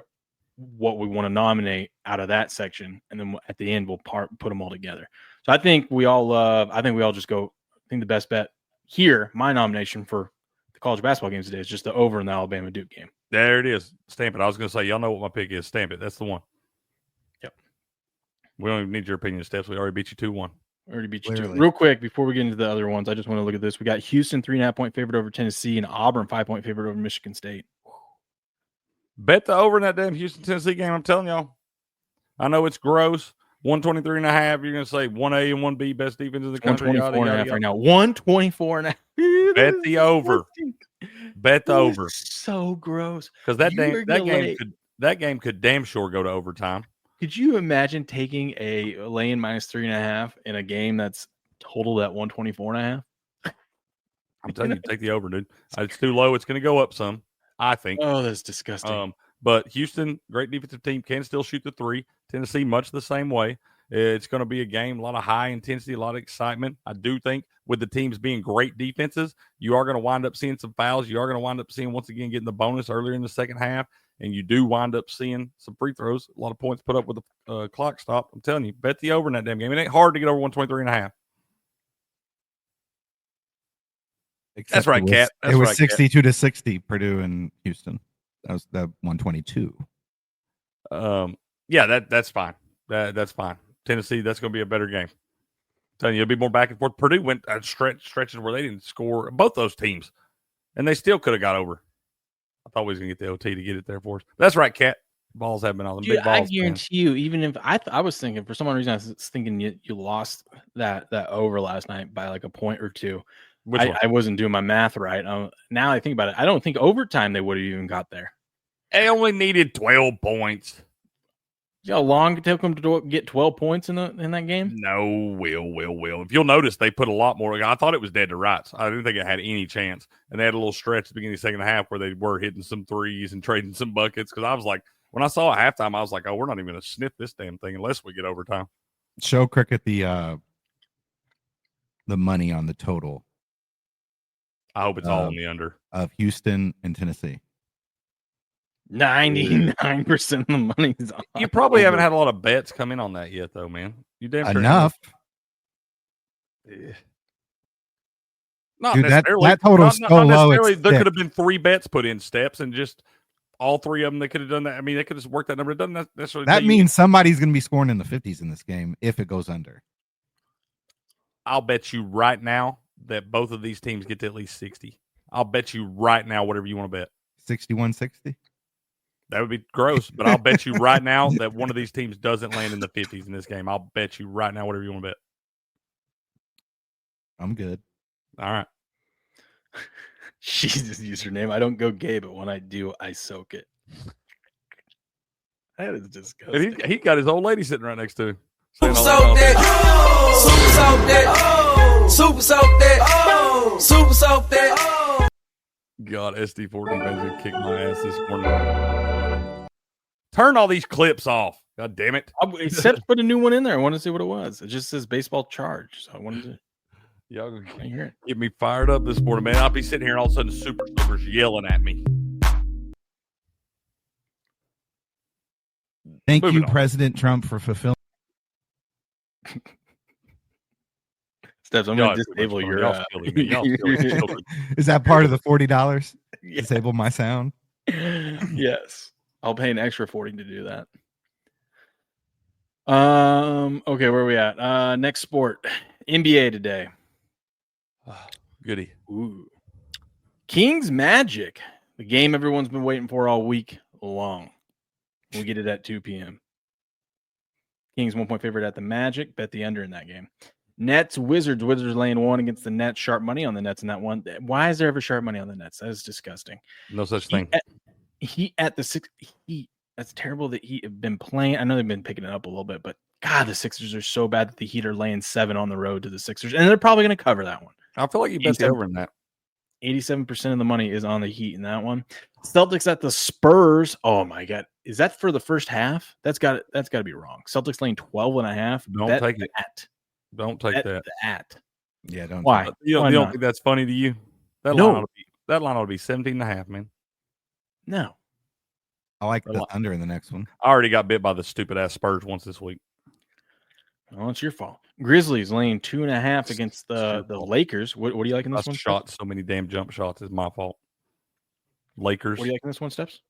what we want to nominate out of that section, and then at the end we'll put them all together. So I think we all just go. I think the best bet here, my nomination for the college basketball games today is just the over in the Alabama Duke game. There it is. Stamp it. I was going to say, y'all know what my pick is. Stamp it. That's the one. Yep. We don't even need your opinion, Steps. We already beat you 2-1. Already beat you 2. Real quick, before we get into the other ones, I just want to look at this. We got Houston 3.5-point favorite over Tennessee and Auburn 5-point favorite over Michigan State. Bet the over in that damn Houston Tennessee game. I'm telling y'all. I know it's gross. 123.5. You're going to say 1A and 1B best defense in the country. 124.5 right now. 124.5. Bet the over. Bet the over. So gross. Because that game could damn sure go to overtime. Could you imagine taking a lay-in -3.5 in a game that's totaled at 124.5? I'm telling you, take the over, dude. It's too low. It's going to go up some, I think. Oh, that's disgusting. But Houston, great defensive team, can still shoot the 3. Tennessee, much the same way. It's going to be a game, a lot of high intensity, a lot of excitement. I do think with the teams being great defenses, you are going to wind up seeing some fouls. You are going to wind up seeing, once again, getting the bonus earlier in the second half. And you do wind up seeing some free throws, a lot of points put up with the clock stop. I'm telling you, bet the over in that damn game. It ain't hard to get over 123.5. That's right, Cat. It was 62-60, Purdue and Houston. That was the 122. Yeah, that's fine. That's fine. Tennessee, that's going to be a better game. I'm telling you, it'll be more back and forth. Purdue went stretches where they didn't score, both those teams, and they still could have got over. I thought we was going to get the OT to get it there for us. That's right, Cat. Balls have been on them. Big balls. I guarantee you, even if I was thinking, for some reason, I was thinking you lost that over last night by like a point or two. I wasn't doing my math right. Now I think about it. I don't think overtime they would have even got there. They only needed 12 points. You know how long it took them to get 12 points in that game? No, Will. If you'll notice, they put a lot more. I thought it was dead to rights. I didn't think it had any chance. And they had a little stretch at the beginning of the second half where they were hitting some threes and trading some buckets. Because I was like, when I saw at halftime, I was like, oh, we're not even going to sniff this damn thing unless we get overtime. Show Cricket the money on the total. I hope it's all in the under. Of Houston and Tennessee. 99% of the money's on. You probably haven't had a lot of bets come in on that yet, though, man. You damn sure enough. Yeah. Not Dude, necessarily. That total's so low. There could have been 3 bets put in, Steps, and just all 3 of them. They could have done that. I mean, they could have just worked that number. It doesn't necessarily. That means somebody's going to be scoring in the 50s in this game if it goes under. I'll bet you right now that both of these teams get to at least 60. I'll bet you right now, whatever you want to bet. 61-60. That would be gross, but I'll bet you right now that one of these teams doesn't land in the 50s in this game. I'll bet you right now, whatever you want to bet. I'm good. All right. Jesus, username. I don't go gay, but when I do, I soak it. That is disgusting. He got his old lady sitting right next to him. Super soak that. Super soak that. Super soak that. Super soak that. God, SD14 basically kicked my ass this morning. Turn all these clips off. God damn it. Except put a new one in there. I want to see what it was. It just says baseball charge. So I wanted to. Y'all get me fired up this morning, man. I'll be sitting here and all of a sudden Super Soakers yelling at me. Thank you, President Trump, for fulfilling. Steps, I'm going to disable your. Is that part of the $40? Yes. Disable my sound? Yes. I'll pay an extra $40 to do that. Okay, where are we at? Next sport. NBA today. Goody. Ooh. Kings Magic. The game everyone's been waiting for all week long. We'll get it at 2 p.m. Kings 1-point favorite at the Magic. Bet the under in that game. Nets, Wizards. Wizards laying 1 against the Nets. Sharp money on the Nets in that one. Why is there ever sharp money on the Nets? That is disgusting. No such thing. Heat at the six. Heat. That's terrible that Heat have been playing. I know they've been picking it up a little bit, but God, the Sixers are so bad that the Heat are laying 7 on the road to the Sixers, and they're probably going to cover that one. I feel like you bet the over in that. 87% of the money is on the Heat in that one. Celtics at the Spurs. Oh my God. Is that for the first half? That's got to be wrong. Celtics laying 12.5. Don't take it. Don't take that. Yeah, don't. Why? You don't think that's funny to you? That line ought to be 17.5, man. No. I like the under in the next one. I already got bit by the stupid ass Spurs once this week. Well, it's your fault. Grizzlies laying 2.5 against the Lakers. What do you like in this one? Shot so many damn jump shots is my fault. Lakers. What do you like in this one, Steps?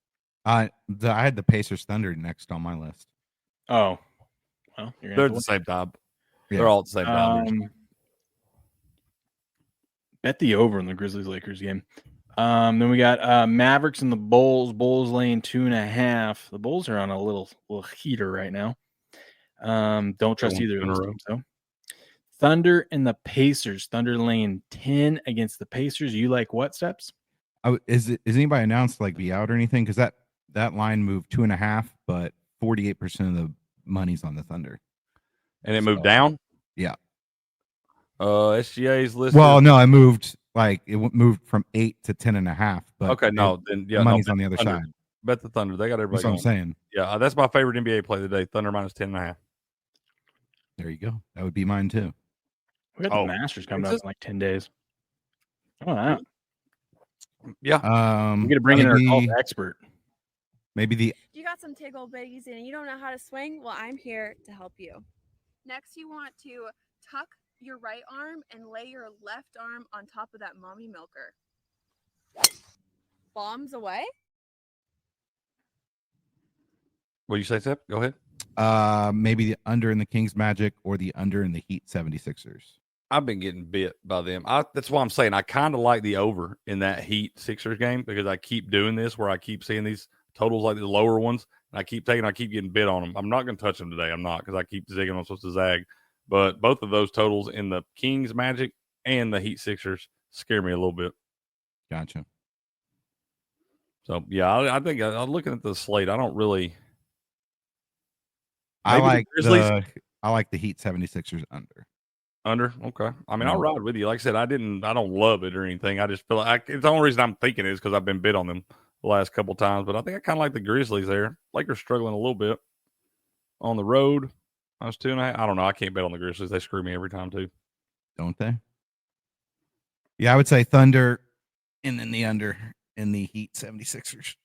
I had the Pacers Thunder next on my list. Oh, well, they're at the same time. Yeah. They're all at the same time. Bet the over in the Grizzlies Lakers game. Then we got Mavericks and the Bulls. Bulls laying 2.5. The Bulls are on a little heater right now. Don't trust either of those teams, though. Thunder and the Pacers. Thunder laying 10 against the Pacers. You like what, Steps? Is anybody announced like be out or anything? Because that line moved 2.5, but 48% of the money's on the Thunder. And it moved down? Yeah. SGA's listed. Well, no, it moved from 8 to 10.5. But okay, no, then yeah, money's on the other side. Bet the Thunder. They got everybody. That's what I'm saying. Yeah, that's my favorite NBA play today. Thunder minus 10.5. There you go. That would be mine too. We got the Masters coming up in like 10 days. Oh, wow. Yeah. We got to bring in our golf expert. Maybe you got some tickle bitties and you don't know how to swing? Well, I'm here to help you. Next, you want to tuck your right arm and lay your left arm on top of that mommy milker. Bombs away. What do you say, Seth? Go ahead. Maybe the under in the Kings Magic or the under in the Heat 76ers. I've been getting bit by them. That's why I'm saying I kind of like the over in that Heat Sixers game because I keep doing this where I keep seeing these totals like the lower ones. And I keep getting bit on them. I'm not going to touch them today. I'm not because I keep zigging. I'm supposed to zag. But both of those totals in the Kings Magic and the Heat Sixers scare me a little bit. Gotcha. So, yeah, I think I'm looking at the slate. I don't really. I like the Heat 76ers under. Under? Okay. I mean, I'll ride with you. Like I said, I don't love it or anything. I just feel like it's the only reason I'm thinking is because I've been bit on them the last couple of times. But I think I kind of like the Grizzlies there. Lakers struggling a little bit on the road. I was 2.5. I don't know. I can't bet on the Grizzlies. They screw me every time too. Don't they? Yeah, I would say Thunder and then the under in the Heat 76ers.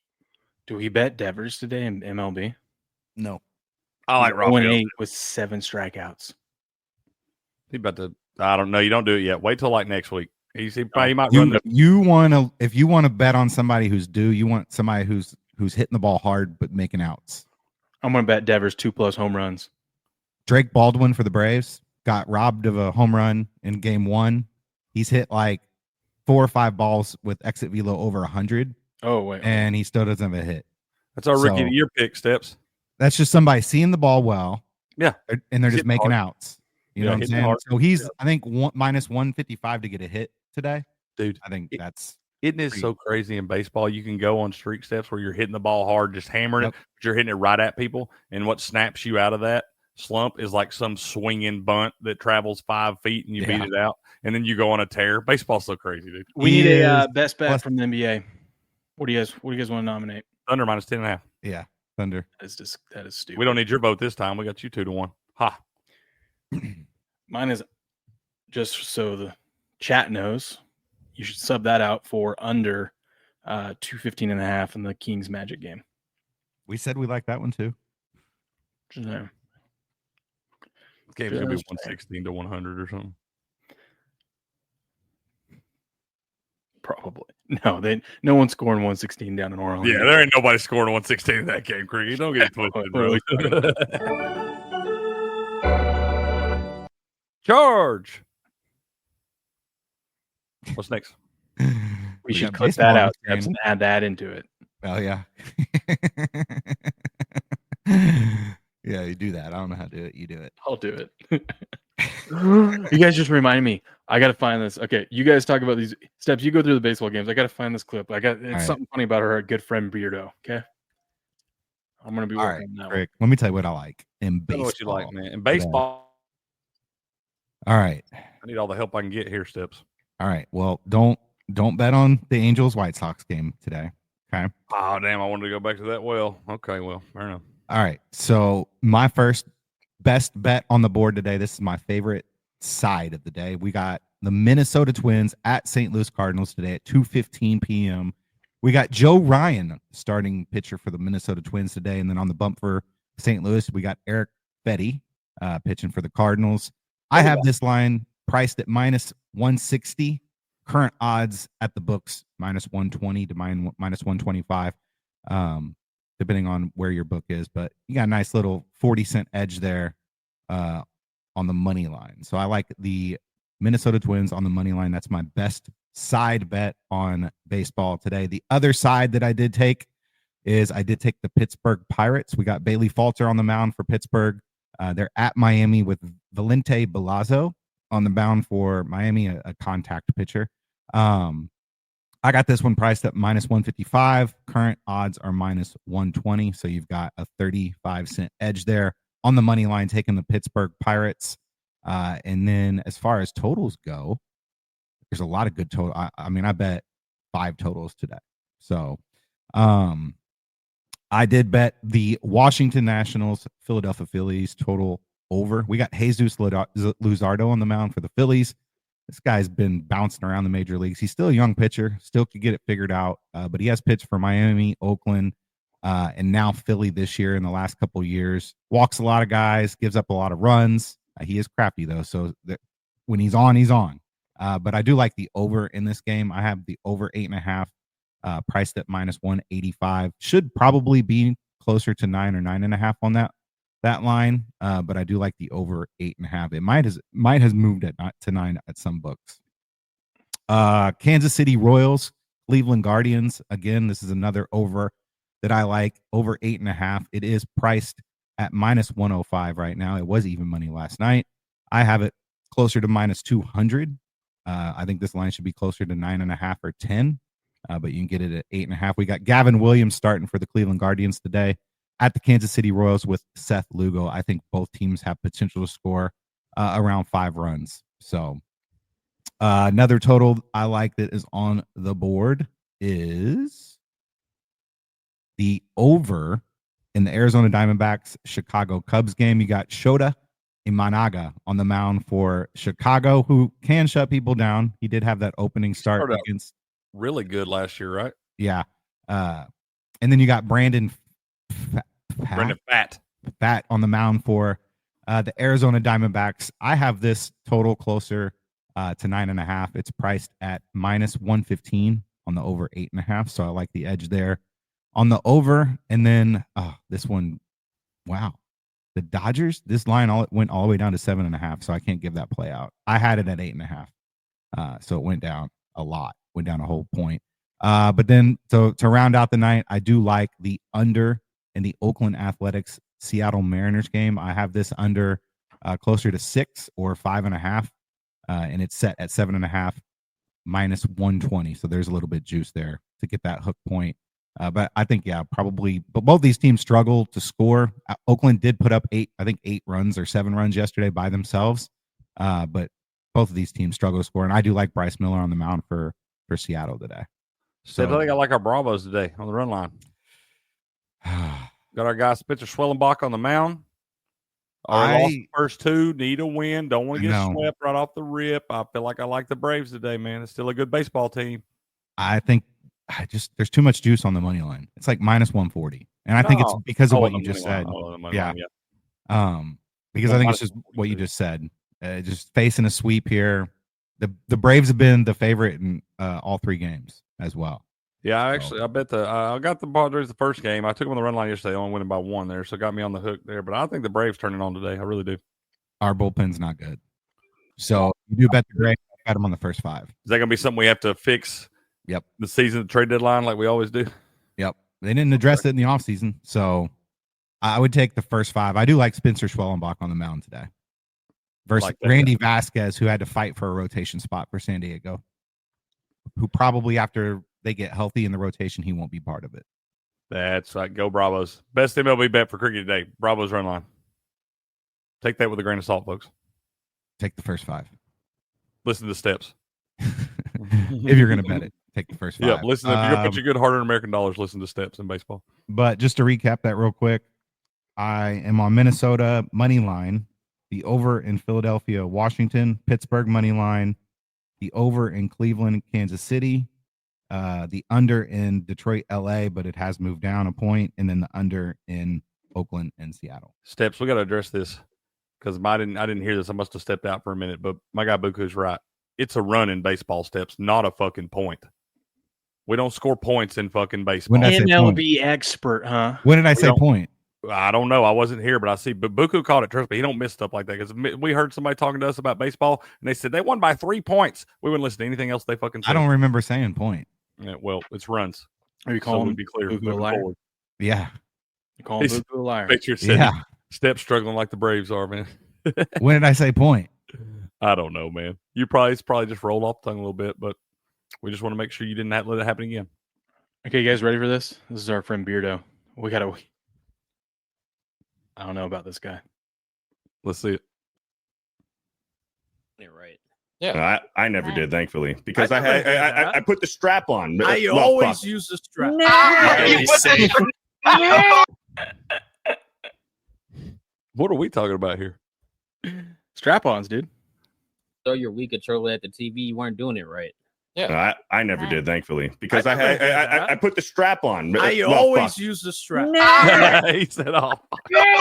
Do we bet Devers today in MLB? No. I like Rafael 1-8 with 7 strikeouts. He about to. I don't know. You don't do it yet. Wait till like next week. He might run. If you want to bet on somebody who's due, you want somebody who's hitting the ball hard but making outs. I'm going to bet Devers 2+ home runs. Drake Baldwin for the Braves got robbed of a home run in game 1. He's hit like 4 or 5 balls with exit velo over 100. Oh wait, and he still doesn't have a hit. That's our rookie of the year pick, Steps. That's just somebody seeing the ball well. Yeah, and they're just making outs. You know what I'm saying? Hard. So he's, I think, minus 155 to get a hit today. Dude, I think that's. Isn't it so crazy in baseball? You can go on streak steps where you're hitting the ball hard, just hammering it, but you're hitting it right at people. And what snaps you out of that slump is like some swinging bunt that travels 5 feet and you beat it out. And then you go on a tear. Baseball's so crazy, dude. We need a best bet from the NBA. What do you guys want to nominate? Thunder minus 10.5. Yeah, Thunder. That is stupid. We don't need your vote this time. We got you 2-1. Ha. Mine is just so the chat knows. You should sub that out for under 215.5 in the Kings Magic game. We said we like that one too. Game's gonna be 116 to 100 or something. Probably. No one's scoring 116 down in Orlando. Yeah, there ain't nobody scoring 116 in that game, Craig. You don't get it twisted, bro. Charge. What's next? We should clip that out and add that into it. Oh yeah. Yeah, you do that. I don't know how to do it. You do it. I'll do it. You guys just reminded me. I got to find this. Okay, you guys talk about these steps. You go through the baseball games. I got to find this clip. It's something funny about her good friend Beardo. Okay, I'm gonna be All working right, on that. Rick, let me tell you what I like in Tell me baseball. what you like, man. In baseball, all right, I need all the help I can get here, Steps. all right. Well, don't bet on the Angels White Sox game today. Okay. Oh damn! I wanted to go back to that. Well, okay, well, fair enough. All right. So my first best bet on the board today. This is my favorite side of the day. We got the Minnesota Twins at St. Louis Cardinals today at 2:15 p.m. We got Joe Ryan starting pitcher for the Minnesota Twins today, and then on the bump for St. Louis, we got Eric Betty pitching for the Cardinals. I have this line priced at -160. Current odds at the books -120 to -125, depending on where your book is. But you got a nice little 40-cent edge there on the money line. So I like the Minnesota Twins on the money line. That's my best side bet on baseball today. The other side that I did take is I did take the Pittsburgh Pirates. We got Bailey Falter on the mound for Pittsburgh. They're at Miami with Valente Belazzo on the mound for Miami, a contact pitcher. I got this one priced at -155. Current odds are -120. So you've got a 35-cent edge there on the money line, taking the Pittsburgh Pirates. And then as far as totals go, there's a lot of good total. I mean, I bet 5 totals today. So I did bet the Washington Nationals, Philadelphia Phillies total over. We got Jesus Luzardo on the mound for the Phillies. This guy's been bouncing around the major leagues. He's still a young pitcher, still could get it figured out, but he has pitched for Miami, Oakland, and now Philly this year in the last couple of years. Walks a lot of guys, gives up a lot of runs. He is crafty, though, so when he's on, he's on. But I do like the over in this game. I have the over 8.5 priced at -185. Should probably be closer to 9 or 9.5 on that line, but I do like the over 8.5. It might has moved to 9 at some books. Kansas City Royals, Cleveland Guardians. Again, this is another over that I like, over 8.5. It is priced at -105 right now. It was even money last night. I have it closer to -200. I think this line should be closer to 9.5 or 10, but you can get it at 8.5. We got Gavin Williams starting for the Cleveland Guardians today at the Kansas City Royals with Seth Lugo. I think both teams have potential to score around 5 runs. So another total I like that is on the board is the over in the Arizona Diamondbacks Chicago Cubs game. You got Shota Imanaga on the mound for Chicago, who can shut people down. He did have that opening start against really good last year, right? Yeah. And then you got Brandon Fat on the mound for the Arizona Diamondbacks. I have this total closer to 9.5. It's priced at -115 on the over 8.5. So I like the edge there on the over. And then this one, wow. The Dodgers, this line went all the way down to 7.5. So I can't give that play out. I had it at 8.5. So it went down a lot, went down a whole point. But then to round out the night, I do like the under in the Oakland Athletics Seattle Mariners game. I have this under closer to 6 or 5.5, and it's set at 7.5 -120. So there's a little bit juice there to get that hook point. But I think, probably. But both these teams struggle to score. Oakland did put up 8 runs or 7 runs yesterday by themselves. But both of these teams struggle to score. And I do like Bryce Miller on the mound for Seattle today. So I think I like our Bravos today on the run line. Got our guy Spencer Schwellenbach on the mound. Lost the first 2, need a win. Don't want to get swept right off the rip. I feel like I like the Braves today, man. It's still a good baseball team. I think there's too much juice on the money line. It's like -140, and I think it's because of what you just said. Because I think it's just what you just said. Just facing a sweep here. The Braves have been the favorite in all 3 games as well. Yeah, I bet I got the Padres the first game. I took them on the run line yesterday, only winning by 1 there, so it got me on the hook there. But I think the Braves turning on today. I really do. Our bullpen's not good, so you do bet the Braves. I got them on the first 5. Is that going to be something we have to fix? Yep. The season trade deadline, like we always do. Yep. They didn't address it in the offseason, so I would take the first 5. I do like Spencer Schwellenbach on the mound today. versus Like that, Randy Vasquez, who had to fight for a rotation spot for San Diego, who probably after they get healthy in the rotation, he won't be part of it. That's right. Go Bravos. Best MLB bet for cricket today. Bravos run line. Take that with a grain of salt, folks. Take the first 5. Listen to the steps. If you're going to bet it, take the first 5. Yeah, listen. If you're going to put your good hard-earned American dollars, listen to steps in baseball. But just to recap that real quick, I am on Minnesota money line, the over in Philadelphia, Washington, Pittsburgh money line, the over in Cleveland, Kansas City, the under in Detroit, LA, but it has moved down a point, and then the under in Oakland and Seattle. Steps, we got to address this because I didn't hear this. I must have stepped out for a minute, but my guy Buku's right. It's a run in baseball, Steps, not a fucking point. We don't score points in fucking baseball. MLB expert, huh? When did I say point? I don't know. I wasn't here, but I see. But Buku called it. Trust me, he don't miss stuff like that. Because we heard somebody talking to us about baseball, and they said they won by 3 points. We wouldn't listen to anything else they fucking said. I don't remember saying point. Yeah, well, it's runs. Are you calling so be clear? Buku a liar? Forward. Yeah. You calling Buku a liar? Picture said Steps struggling like the Braves are, man. When did I say point? I don't know, man. It's probably just rolled off the tongue a little bit, but we just want to make sure you didn't let it happen again. Okay, you guys ready for this? This is our friend Beardo. I don't know about this guy. Let's see it. You're right. Yeah, I never did, thankfully, because I put the strap on. I always use the strap. What are we talking about here? Strap-ons, dude. So you're weak control at the TV. You weren't doing it right. Yeah, I never did, thankfully, because I put the strap on. I always use the strap. He said, "Oh,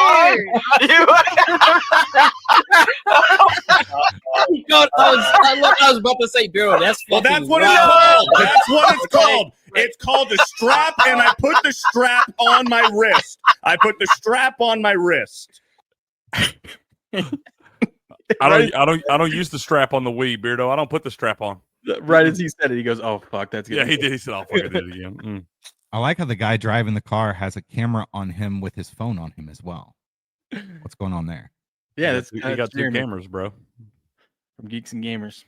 I was about to say, girl, that's well, that's what it's called. That's what it's called. It's called the strap, and I put the strap on my wrist. I put the strap on my wrist. I don't use the strap on the Wii, Beardo. I don't put the strap on." Right as he said it, he goes, "Oh fuck, that's good." Yeah, he did. He said, "Oh fuck, I did it again." I like how the guy driving the car has a camera on him with his phone on him as well. What's going on there? Yeah, that's he got 2 cameras, bro. From Geeks and Gamers.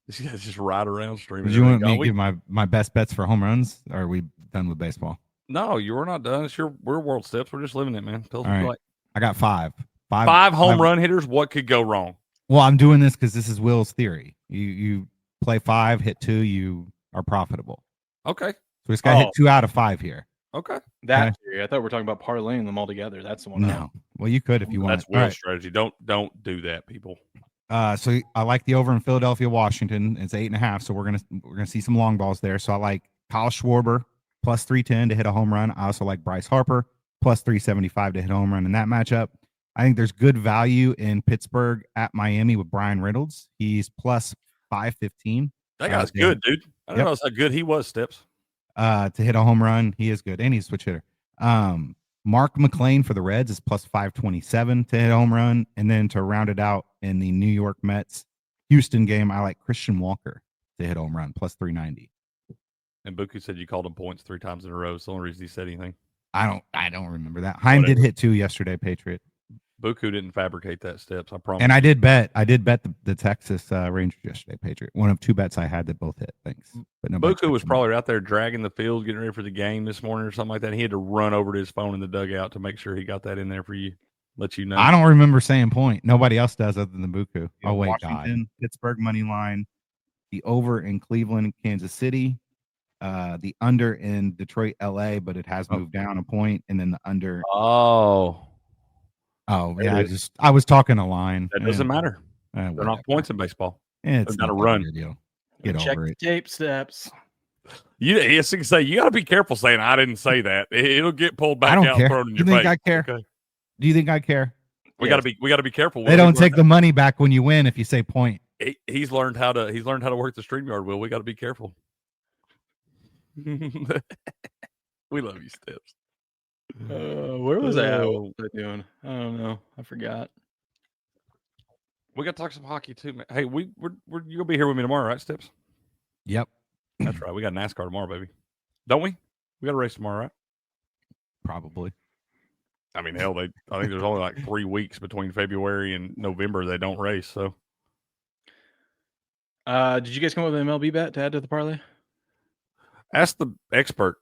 This guy's just ride around streaming. Did you want me to give my best bets for home runs? Or are we done with baseball? No, you're not done. We're World Steps. We're just living it, man. Tell us All right. like I got 5. 5 home run hitters. What could go wrong? Well, I'm doing this because this is Will's theory. You play 5, hit 2, you are profitable. Okay. So this guy hit 2 out of 5 here. Okay. That theory. I thought we were talking about parlaying them all together. That's the one. No. Well, you could if you want. That's Will's strategy. Don't do that, people. So I like the over in Philadelphia, Washington. It's 8.5. So we're gonna see some long balls there. So I like Kyle Schwarber plus 310 to hit a home run. I also like Bryce Harper plus 375 to hit a home run in that matchup. I think there's good value in Pittsburgh at Miami with Brian Reynolds. He's plus 515. That guy's good, dude. I don't know how good he was, Steps. To hit a home run, he is good, and he's a switch hitter. Mark McLean for the Reds is plus 527 to hit a home run, and then to round it out in the New York Mets Houston game, I like Christian Walker to hit a home run plus 390. And Buku said you called him points 3 times in a row. It's the only reason he said anything. I don't remember that. Heim did hit 2 yesterday, Patriot. Buku didn't fabricate that, Steps. I promise. And I did bet the Texas Rangers yesterday, Patriot. One of 2 bets I had that both hit. Thanks. But Buku was probably out there dragging the field, getting ready for the game this morning or something like that. He had to run over to his phone in the dugout to make sure he got that in there for you. Let you know. I don't remember saying point. Nobody else does other than Buku. Yeah, oh wait, Washington, God. Pittsburgh money line, the over in Cleveland, Kansas City, the under in Detroit, LA, but it has moved down a point, and then the under. Oh yeah, I was talking a line. That doesn't matter. They're not points in baseball. Yeah, it's not a run. Get Check over the it. tape, Steps. Yes, you can say you got to be careful saying I didn't say that. It'll get pulled back I don't out care. and thrown in Do your you think face. I care? Okay. Do you think I care? We got to be careful. They don't take the money back when you win if you say point. He's learned how to work the StreamYard. Will we got to be careful? We love you, Steps. Where was I? What was I doing? I don't know. I forgot. We got to talk some hockey too, man. Hey, we're you gonna be here with me tomorrow, right, Steps? Yep. That's right. We got NASCAR tomorrow, baby. Don't we? We got a race tomorrow, right? Probably. I mean, hell, I think there's only like 3 weeks between February and November they don't race. So, did you guys come up with an MLB bet to add to the parlay? ask the expert.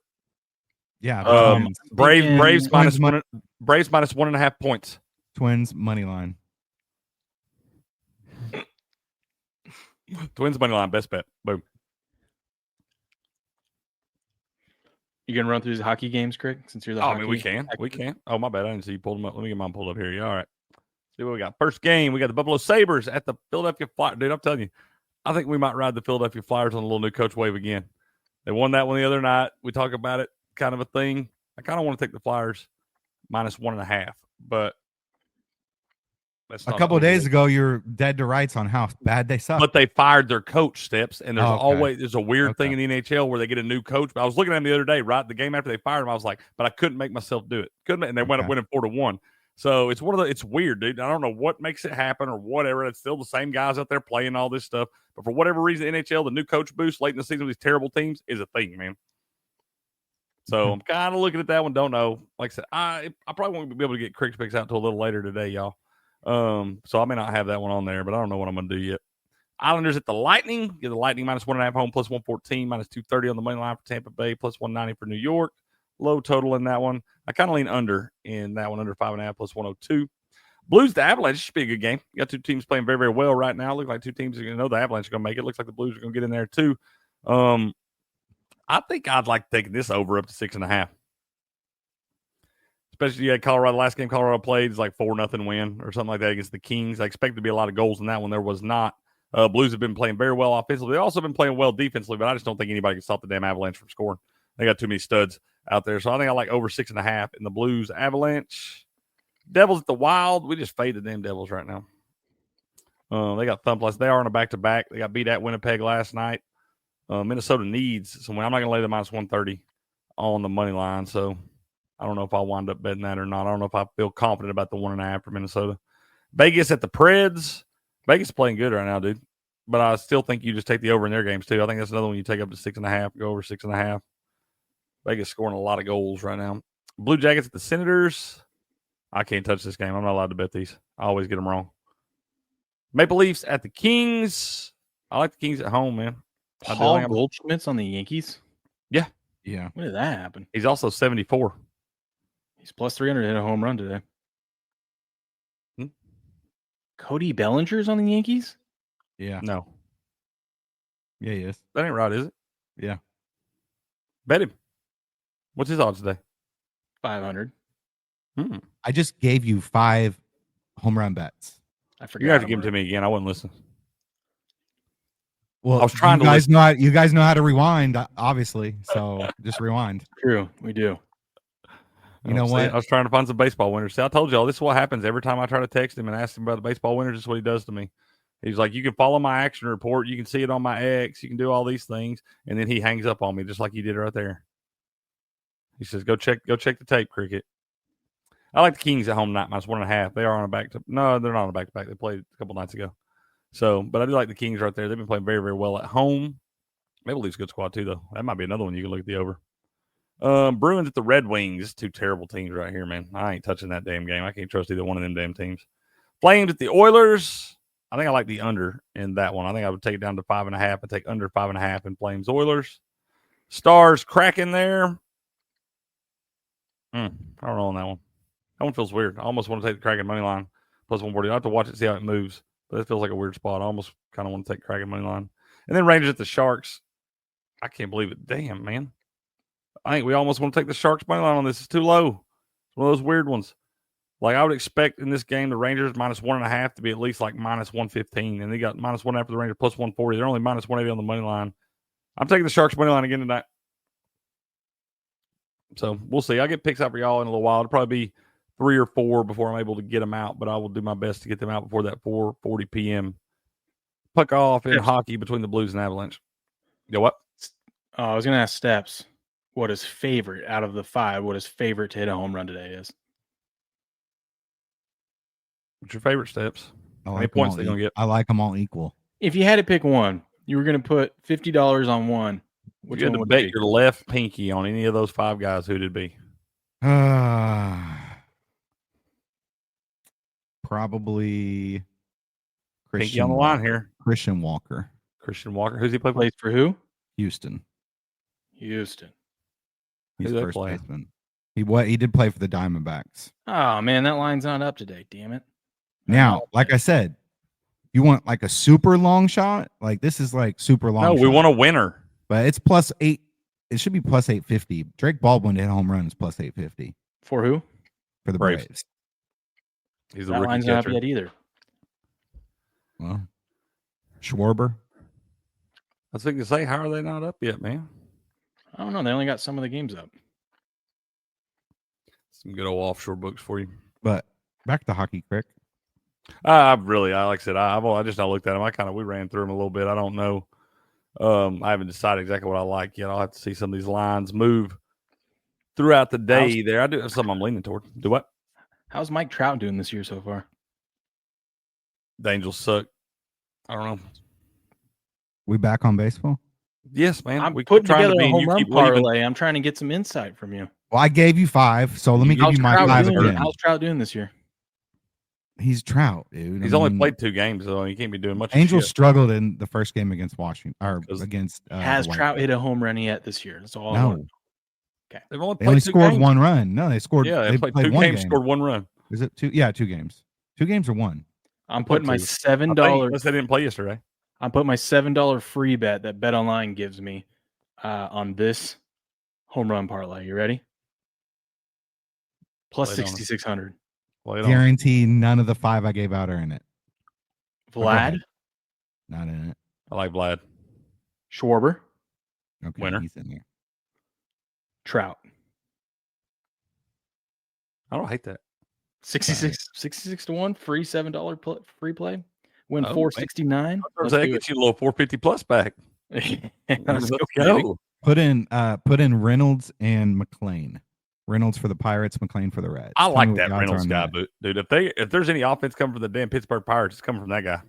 Yeah. Braves minus 1.5 points. Twins money line. Twins money line, best bet. Boom. You gonna run through these hockey games, Craig? Since you're the hockey we can. Oh, my bad. I didn't see you pulled them up. Let me get mine pulled up here. Yeah, all right. See what we got. First game, we got the Buffalo Sabres at the Philadelphia Flyers. Dude, I'm telling you, I think we might ride the Philadelphia Flyers on a little new coach wave again. They won that one the other night. We talk about it, kind of a thing. I kind of want to take the Flyers minus 1.5, but that's a couple of days ago, you're dead to rights on how bad they suck. But they fired their coach, Steps, and there's a weird thing in the NHL where they get a new coach. But I was looking at them the other day, right? The game after they fired him, I was like, but I couldn't make myself do it. And they went up winning 4-1. So it's it's weird, dude. I don't know what makes it happen or whatever. It's still the same guys out there playing all this stuff. But for whatever reason, NHL, the new coach boost late in the season with these terrible teams is a thing, man. So I'm kind of looking at that one. Don't know. Like I said, I probably won't be able to get Crick's picks out until a little later today, y'all. So I may not have that one on there, but I don't know what I'm going to do yet. Islanders at the Lightning. Get the Lightning minus 1.5 home, plus 114, minus 230 on the money line for Tampa Bay, plus 190 for New York. Low total in that one. I kind of lean under in that one, under 5.5, plus 102. Blues to Avalanche should be a good game. You got two teams playing very, very well right now. Look like two teams are going to know the Avalanche are going to make it. Looks like the Blues are going to get in there too. I think I'd like taking this over up to 6.5. Especially you had Colorado last game. Colorado played is like 4-0 win or something like that against the Kings. I expect to be a lot of goals in that one. There was not. Blues have been playing very well offensively. They've also been playing well defensively, but I just don't think anybody can stop the damn Avalanche from scoring. They got too many studs out there. So I think I like over 6.5 in the Blues. Avalanche. Devils at the Wild. We just fade the damn Devils right now. They got thumped last. They are on a back-to-back. They got beat at Winnipeg last night. Minnesota needs. So I'm not going to lay the minus 130 on the money line. So I don't know if I'll wind up betting that or not. I don't know if I feel confident about the 1.5 for Minnesota. Vegas at the Preds. Vegas is playing good right now, dude. But I still think you just take the over in their games, too. I think that's another one you take up to 6.5, go over 6.5. Vegas scoring a lot of goals right now. Blue Jackets at the Senators. I can't touch this game. I'm not allowed to bet these. I always get them wrong. Maple Leafs at the Kings. I like the Kings at home, man. Paul Goldschmidt's on the Yankees? Yeah. Yeah. When did that happen? He's also 74. He's plus 300 hit a home run today. Cody Bellinger's on the Yankees? Yeah. No. Yeah, he is. That ain't right, is it? Yeah. Bet him. What's his odds today? 500. I just gave you 5 home run bets. I forgot. You have to give them to me again. I wouldn't listen. Well, I was trying to listen. You guys know how to rewind, obviously. So just rewind. True. We do. You know what? I was trying to find some baseball winners. See, I told y'all this is what happens every time I try to text him and ask him about the baseball winners. This is what he does to me. He's like, you can follow my action report. You can see it on my X. You can do all these things. And then he hangs up on me just like he did right there. He says, go check the tape, Cricket. I like the Kings at home tonight, minus 1.5. They are on a back-to-back. No, they're not on a back-to-back. They played a couple nights ago. So, but I do like the Kings right there. They've been playing very, very well at home. Maple Leafs good squad too, though. That might be another one you can look at the over. Bruins at the Red Wings. 2 terrible teams right here, man. I ain't touching that damn game. I can't trust either one of them damn teams. Flames at the Oilers. I think I like the under in that one. I think I would take it down to 5.5 and take under 5.5 in Flames Oilers. Stars Kraken there. I don't know on that one. That one feels weird. I almost want to take the Kraken money line plus 140. I have to watch it, see how it moves. But it feels like a weird spot. I almost kind of want to take Kraken money line. And then Rangers at the Sharks. I can't believe it. Damn, man. I think we almost want to take the Sharks money line on this. It's too low. It's one of those weird ones. Like I would expect in this game, the Rangers minus 1.5 to be at least like minus 115. And they got minus 1.5 for the Rangers plus 140. They're only minus 180 on the money line. I'm taking the Sharks money line again tonight. So we'll see. I'll get picks out for y'all in a little while. It'll probably be 3 or 4 before I'm able to get them out, but I will do my best to get them out before that 4:40 p.m. puck off in hockey between the Blues and Avalanche. You know what? I was going to ask Steps what his favorite out of the 5, what his favorite to hit a home run today is. What's your favorite, Steps? How many points they going to get? I like them all equal. If you had to pick one, you were going to put $50 on one. Which you had to bet your left pinky on any of those 5 guys, who'd it be? probably Pinky on the line here. Christian Walker. Christian Walker. Who's he play for? Plays for who? Houston. He's Who they first play? baseman. He did play for the Diamondbacks. Oh man, that line's not up to date. Damn it. Now, like I said, you want like a super long shot? Like this is like super long. No, we want a winner. But it's +8. It should be +850. Drake Baldwin hit home runs +850 For who? for the Braves. Braves. He's a That rookie line's not up catcher. yet either. Well, Schwarber. I was thinking to say, how are they not up yet, man? I don't know. They only got some of the games up. Some good old offshore books for you. But back to hockey, Crick. I like I said, I just not looked at them. We ran through them a little bit. I don't know. I haven't decided exactly what I like yet. I'll have to see some of these lines move throughout the day. There, I do have something I'm leaning toward. Do what? How's Mike Trout doing this year so far? The Angels suck. I don't know. We back on baseball? Yes, man. I'm we putting trying together to be, a and home you run keep leaving. parlay. I'm trying to get some insight from you. Well, I gave you 5, so let me give How's you my Trout 5 doing? again. How's Trout doing this year? He's Trout, dude. He's only played 2 games, so he can't be doing much. Angels shit. struggled in the first game against Washington, or against. Has the White Trout Sox. hit a home run yet this year? That's all. No. Okay. They've only They played only 2 scored games. 1 run. No, they scored. Yeah, they played 2 one games, game. scored 1 run. Is it 2? Yeah, 2 games. 2 games or 1? I'm putting my I think $7. unless they didn't play yesterday. I'm putting my $7 free bet that BetOnline gives me on this home run parlay. You ready? Plus Play it on it. 6,600. Play it on. Guarantee none of the 5 I gave out are in it. Vlad, Not in it. I like Vlad. Schwarber, Okay, Winner. he's in there. Trout. I don't hate that. 66 to 1, free $7 free play. Win Oh, 469. That gets you a little 450 plus back. Let's go. Put in Reynolds and McLean. Reynolds for the Pirates, McLean for the Reds. I Tell me like what that the odds Reynolds are on guy, that. but dude, if there's any offense coming from the damn Pittsburgh Pirates, it's coming from that guy.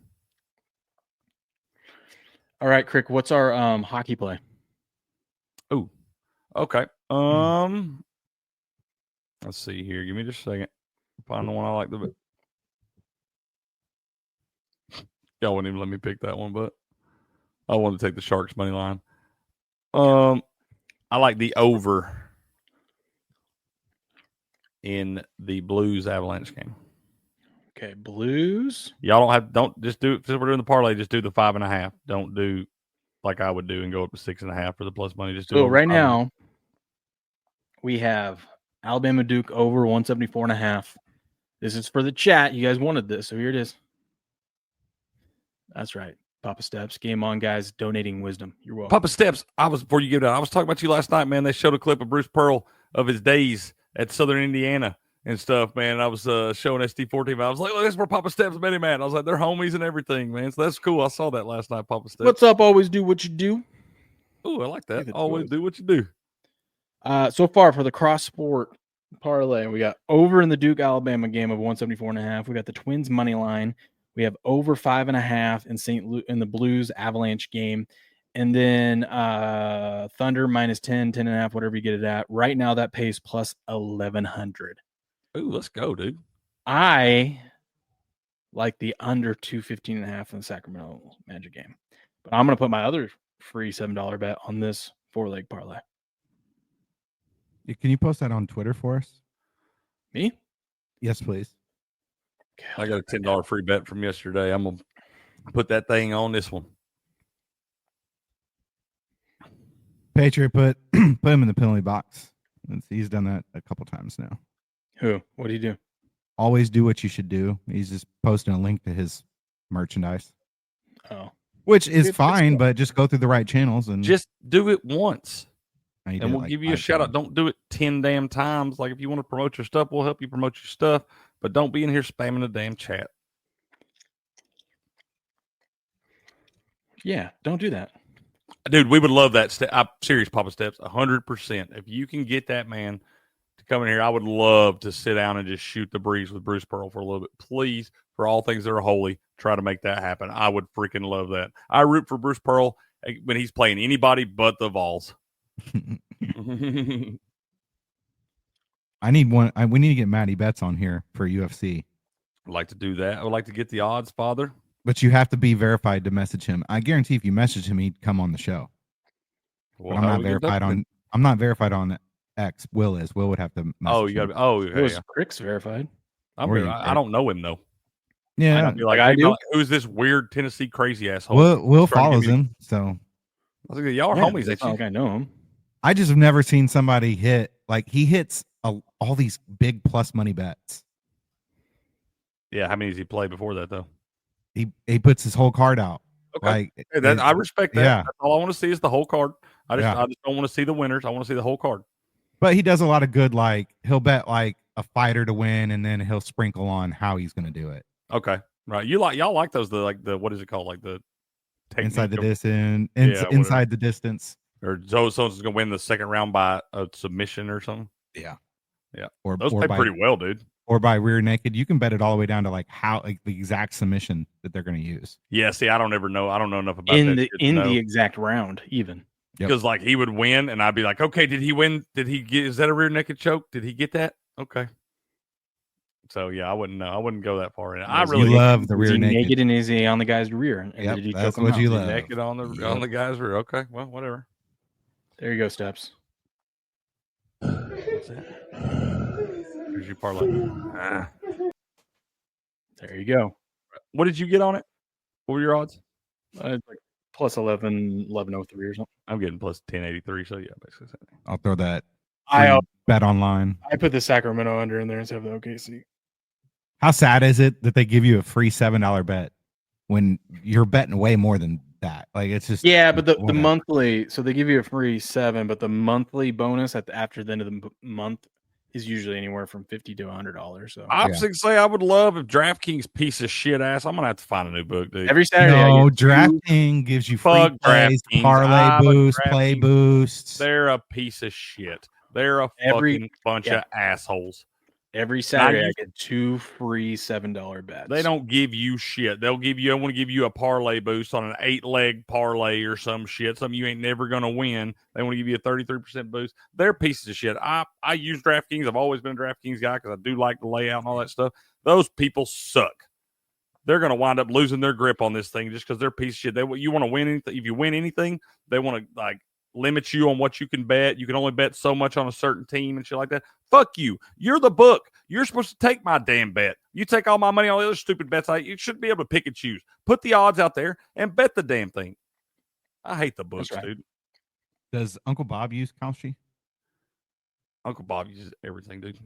All right, Crick, what's our hockey play? Oh, okay. Let's see here. Give me just a second. Find the one I like the best. Y'all wouldn't even let me pick that one, but I wanted to take the Sharks money line. I like the over in the Blues Avalanche game. Okay, Blues. Y'all don't just do it. Since we're doing the parlay, just do the 5.5. Don't do like I would do and go up to 6.5 for the plus money. Just do So over right 5.5. now we have Alabama Duke over 174.5. This is for the chat. You guys wanted this, so here it is. That's right. Papa Steps. Game on, guys. Donating wisdom. You're welcome. Papa Steps, before you give it out, I was talking about you last night, man. They showed a clip of Bruce Pearl of his days at Southern Indiana and stuff, man. I was showing SD14. I was like, look, that's where Papa Steps met him at. I was like, they're homies and everything, man. So that's cool. I saw that last night, Papa Steps. What's up? Always do what you do. Oh, I like that. Look at Always those. do what you do. So far for the cross sport parlay, we got over in the Duke Alabama game of 174.5. We got the Twins money line. We have over 5.5 in the Blues Avalanche game. And then Thunder minus 10, 10.5, whatever you get it at. Right now that pays plus 1,100. Ooh, let's go, dude. I like the under 215.5 in the Sacramento Magic game. But I'm going to put my other free $7 bet on this 4-leg parlay. Can you post that on Twitter for us? Me? Yes, please. Okay, I got a $10 free bet from yesterday. I'm going to put that thing on this one. Patriot put him in the penalty box. He's done that a couple times now. Who? What do you do? Always do what you should do. He's just posting a link to his merchandise, Oh. which is Good fine, stuff. but just go through the right channels and Just do it once. Now you And did we'll like give you a 5 shout out. times. Don't do it 10 damn times. Like if you want to promote your stuff, we'll help you promote your stuff. But don't be in here spamming the damn chat. Yeah, don't do that. Dude, we would love that. I'm serious, Papa Steps, 100%. If you can get that man to come in here, I would love to sit down and just shoot the breeze with Bruce Pearl for a little bit. Please, for all things that are holy, try to make that happen. I would freaking love that. I root for Bruce Pearl when he's playing anybody but the Vols. I need one. We need to get Matty Betts on here for UFC. I'd like to do that. I would like to get the odds, Father. But you have to be verified to message him. I guarantee if you message him, he'd come on the show. Well, but I'm not verified on. I'm not verified on X. Will is. Will would have to. Oh, you got to. Oh, yeah. Was Crick's verified? I don't know him though. Yeah, I'd be like, I do. Who's this weird Tennessee crazy asshole? Will follows him, so I was like, y'all are homies. That's not like I know him. I just have never seen somebody hit like he hits all these big plus money bets. Yeah, how many does he play before that though? He puts his whole card out. Okay. Like I respect that. Yeah. That's all I want to see is the whole card. I just don't want to see the winners. I want to see the whole card. But he does a lot of good. Like he'll bet like a fighter to win, and then he'll sprinkle on how he's going to do it. Okay, right. Y'all like those the what is it called, like the inside the distance, inside the distance, or someone's going to win the second round by a submission or something. Yeah. Or those pay pretty well, dude. Or by rear naked. You can bet it all the way down to like the exact submission that they're going to use. Yeah. See, I don't know enough about the exact round even. Because like he would win, and I'd be like, okay, did he win? Did he get? Is that a rear naked choke? Did he get that? Okay. So yeah, I wouldn't know. I wouldn't go that far in. I really love the rear naked, and is he on the guy's rear? Yeah, that's what you love. Naked on the guy's rear. Okay, well, whatever. There you go, Steps. What's that? Here's your parlay. There you go. What did you get on it? What were your odds? Like plus 1103 or something. I'm getting plus 1083. So yeah, basically. I'll throw that. I bet online. I put the Sacramento under in there instead of the OKC. How sad is it that they give you a free $7 bet when you're betting way more than that? Like it's just but the monthly. So they give you a free 7, but the monthly bonus after the end of the month is usually anywhere from $50 to $100. So I was gonna say I would love if DraftKings piece of shit ass. I'm gonna have to find a new book, dude. Every Saturday, DraftKings gives you free plays, parlay boosts, play boosts. They're a piece of shit. They're a fucking bunch of assholes. Every Saturday, I get 2 free $7 bets. They don't give you shit. They'll give you. I want to give you a parlay boost on an 8-leg parlay or some shit. Something you ain't never gonna win. They want to give you a 33% boost. They're pieces of shit. I use DraftKings. I've always been a DraftKings guy because I do like the layout and all that stuff. Those people suck. They're gonna wind up losing their grip on this thing just because they're a piece of shit. You want to win anything? If you win anything, they want to like limit you on what you can bet. You can only bet so much on a certain team and shit like that. Fuck you. You're the book. You're supposed to take my damn bet. You take all my money on the other stupid bets. You shouldn't be able to pick and choose. Put the odds out there and bet the damn thing. I hate the books, dude. Does Uncle Bob use Kalshi? Uncle Bob uses everything, dude.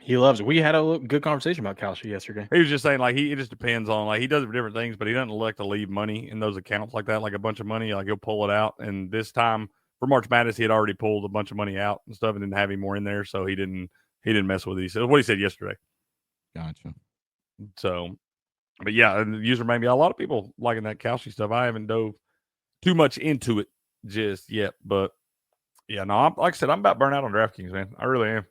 He loves it. We had a good conversation about Kalshi yesterday. He was just saying, like, it just depends on, like, he does different things, but he doesn't like to leave money in those accounts like that, like a bunch of money. Like, he'll pull it out. And this time for March Madness, he had already pulled a bunch of money out and stuff and didn't have any more in there. So he didn't mess with it. He said what he said yesterday. Gotcha. So, but yeah, the user maybe a lot of people liking that Kalshi stuff. I haven't dove too much into it just yet, but yeah, no, like I said, I'm about burnt out on DraftKings, man. I really am.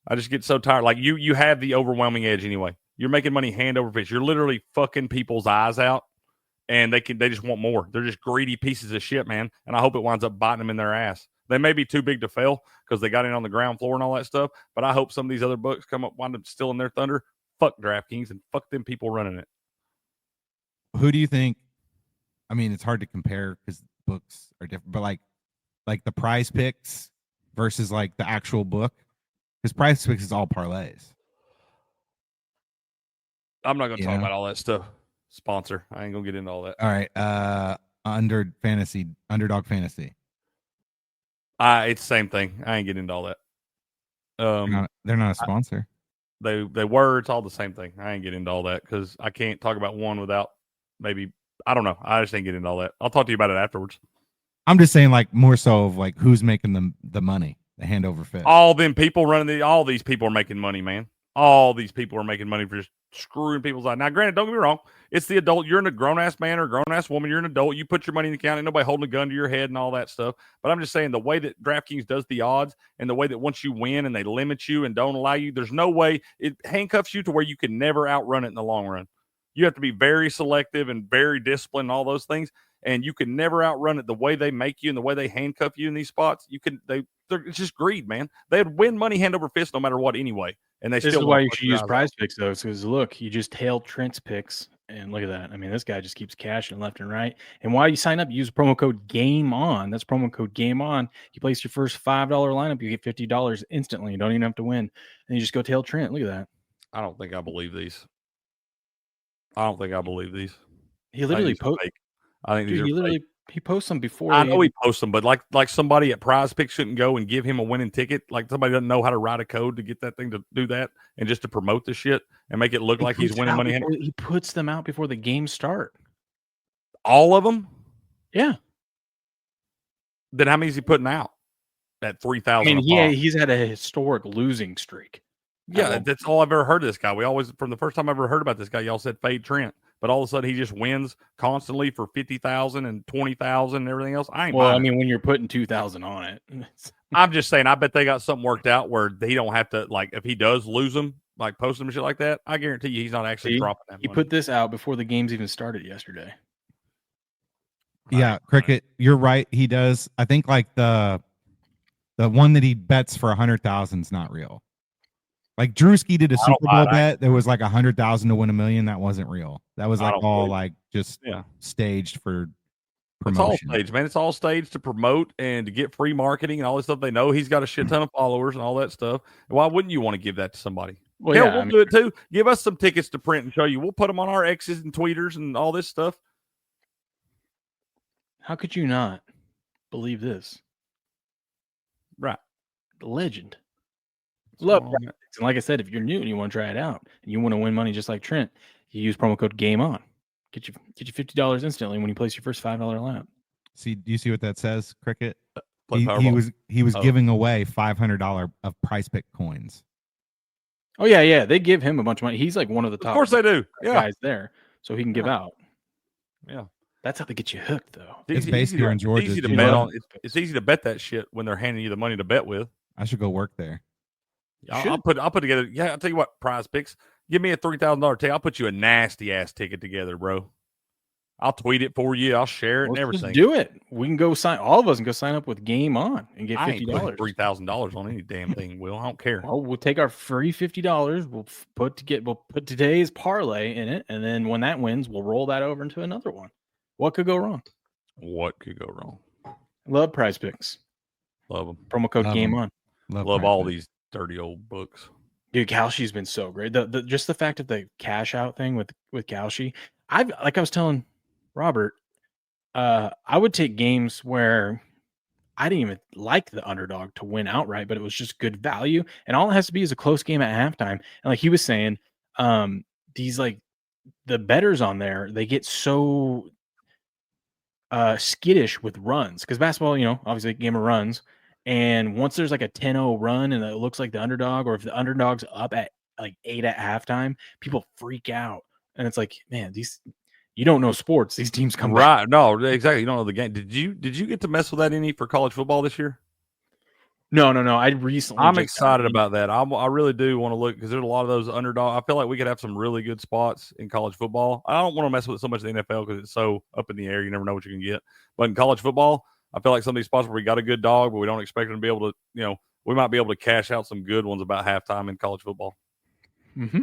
I just get so tired. Like you have the overwhelming edge anyway. You're making money hand over fist. You're literally fucking people's eyes out, and they just want more. They're just greedy pieces of shit, man. And I hope it winds up biting them in their ass. They may be too big to fail because they got in on the ground floor and all that stuff. But I hope some of these other books wind up stealing their thunder. Fuck DraftKings and fuck them people running it. Who do you think? I mean, it's hard to compare because books are different. But like the Prize Picks versus like the actual book, because Prize Picks is all parlays. I'm not going to talk about all that stuff. Sponsor. I ain't going to get into all that. All right. Underdog Fantasy. It's the same thing. I ain't getting into all that. They're not a sponsor. They were. It's all the same thing. I ain't getting into all that because I can't talk about one without maybe. I don't know. I just ain't getting into all that. I'll talk to you about it afterwards. I'm just saying, like more so of like who's making the money, the hand over fist. All them people running all these people are making money, man. All these people are making money for just screwing people's lives. Now, granted, don't get me wrong. It's the adult. You're a grown-ass man or a grown-ass woman. You're an adult. You put your money in the account. Ain't nobody holding a gun to your head and all that stuff. But I'm just saying the way that DraftKings does the odds and the way that once you win and they limit you and don't allow you, there's no way. It handcuffs you to where you can never outrun it in the long run. You have to be very selective and very disciplined and all those things. and you can never outrun it. The way they make you and the way they handcuff you in these spots, it's just greed, man. They'd win money hand over fist no matter what anyway. And this is why you should use Prize Picks though, because look, you just tailed Trent's picks, and look at that. I mean, this guy just keeps cashing left and right. And while you sign up, use promo code GAMEON. That's promo code GAMEON. You place your first $5 lineup, you get $50 instantly. You don't even have to win, and you just go tail Trent. Look at that. I don't think I believe these. He literally posted. I think these are fake. He posts them before. I know he posts them, but like somebody at Prize Picks shouldn't go and give him a winning ticket. Like somebody doesn't know how to write a code to get that thing to do that, and just to promote the shit and make it look like he's winning money. He puts them out before the games start. All of them? Yeah. Then how many is he putting out? At 3,000. I mean, he's had a historic losing streak. Yeah, that's all I've ever heard of this guy. We always, from the first time I ever heard about this guy, y'all said fade Trent. But all of a sudden, he just wins constantly for 50,000 and 20,000 and everything else. I mean, when you're putting 2,000 on it, I'm just saying. I bet they got something worked out where he don't have to, like, if he does lose them, like post them and shit like that. I guarantee you, he's not actually dropping that. He put this out before the games even started yesterday. Yeah, Cricket, you're right. He does. I think like the one that he bets for 100,000 is not real. Like Drewski did a Super Bowl bet. There was like 100,000 to win $1 million. That wasn't real. That was like all like just staged for promotion. It's all staged, man. It's all staged to promote and to get free marketing and all this stuff. They know he's got a shit ton of followers and all that stuff. Why wouldn't you want to give that to somebody? Well, hell, we'll do it too. Give us some tickets to print and show you. We'll put them on our X's and tweeters and all this stuff. How could you not believe this? Right. The legend. Love Prize Picks. And like I said, if you're new and you want to try it out and you want to win money just like Trent, you use promo code GAMEON. Get you $50 instantly when you place your first $5 lineup. See, do you see what that says, Cricket? He was giving away $500 of Prize Pick coins. Oh yeah. They give him a bunch of money. He's like one of the top. Of course they do. Guys there, so he can give out. Yeah. That's how they get you hooked, though. It's based here in Georgia. It's easy to bet on. It's easy to bet that shit when they're handing you the money to bet with. I should go work there. I'll put together. Yeah, I'll tell you what. Prize Picks. Give me a $3,000 ticket. I'll put you a nasty ass ticket together, bro. I'll tweet it for you. I'll share it and everything. Just do it. We can go sign. All of us can go sign up with Game On and get $50. $3,000 on any damn thing. Will I don't care. Well, we'll take our free $50. We'll put today's parlay in it, and then when that wins, we'll roll that over into another one. What could go wrong? What could go wrong? Love Prize Picks. Love them. Promo code Game On. Love all these dirty old books. Dude, Kalshi's been so great. Just the fact of the cash out thing with Kalshi. I was telling Robert, I would take games where I didn't even like the underdog to win outright, but it was just good value. And all it has to be is a close game at halftime. And like he was saying, these like the bettors on there, they get so skittish with runs because basketball, obviously a game of runs. And once there's like a 10-0 run and it looks like the underdog, or if the underdog's up at like 8 at halftime, people freak out. And it's like, man, you don't know sports. These teams come right. back. No, exactly. You don't know the game. Did you get to mess with that any for college football this year? No. I'm excited about that. I really do want to look because there's a lot of those underdog. I feel like we could have some really good spots in college football. I don't want to mess with so much the NFL because it's so up in the air. You never know what you can get. But in college football, I feel like some of these spots where we got a good dog, but we don't expect them to be able to, we might be able to cash out some good ones about halftime in college football. Mm-hmm.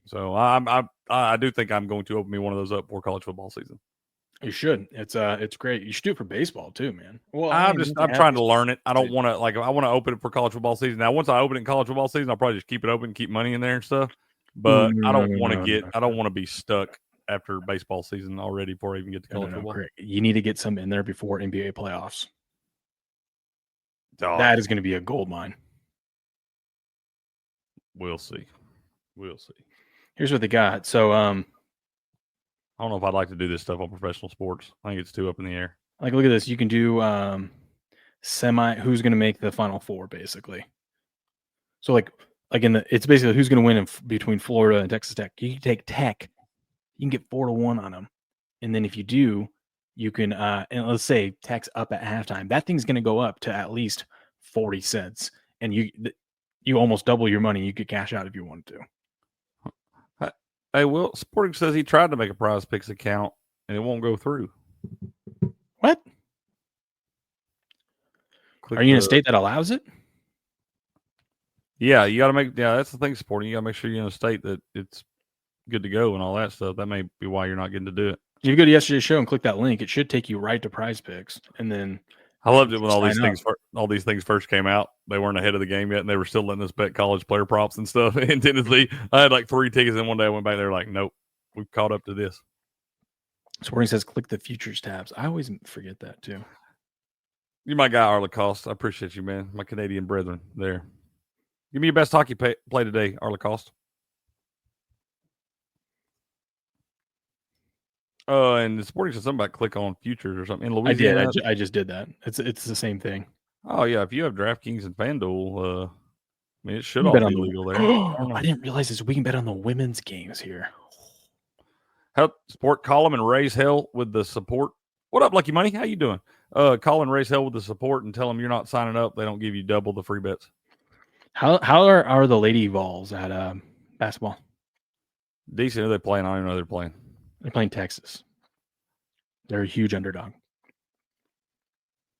So I do think I'm going to open me one of those up for college football season. You should. It's great. You should do it for baseball too, man. Well, I'm trying to learn it. I don't want to I want to open it for college football season. Now, once I open it in college football season, I'll probably just keep it open and keep money in there and stuff. But I don't want to be stuck after baseball season already before I even get to college football. Great. You need to get some in there before NBA playoffs. Oh. That is going to be a gold mine. We'll see. Here's what they got. So, I don't know if I'd like to do this stuff on professional sports. I think it's too up in the air. Like, look at this. You can do who's going to make the Final Four, basically. So, it's basically who's going to win between Florida and Texas Tech. You can take Tech. You can get 4-1 on them. And then if you do, you can, and let's say Tech's up at halftime. That thing's going to go up to at least 40 cents. And you almost double your money. You could cash out if you wanted to. Hey, Will, Sporting says he tried to make a Prize Picks account and it won't go through. What? Click Are you in a the- state that allows it? Yeah, you got to make. Yeah, that's the thing, sporting. You got to make sure you're in a state that it's good to go and all that stuff. That may be why you're not getting to do it. If you go to yesterday's show and click that link, it should take you right to Prize Picks, and then I loved it when all these sign things first came out. They weren't ahead of the game yet, and they were still letting us bet college player props and stuff. In Tennessee, I had like 3 tickets, and one day I went back. They were like, "Nope, we've caught up to this." Sporting says click the futures tabs. I always forget that too. You're my guy, Arla Cost. I appreciate you, man. My Canadian brethren there. Give me your best hockey play today, Arla Cost. And the Sporting said something about click on futures or something in Louisiana. I just did that. It's the same thing. Oh yeah, if you have DraftKings and FanDuel, I mean it should You all bet be on legal there. I didn't realize this. We can bet on the women's games here. Help support Colin and raise hell with the support. What up, Lucky Money? How you doing? Call and raise hell with the support and tell them you're not signing up. They don't give you double the free bets. How are the lady Vols at basketball? Decent. Are they playing? I don't even know they're playing. They're playing Texas. They're a huge underdog.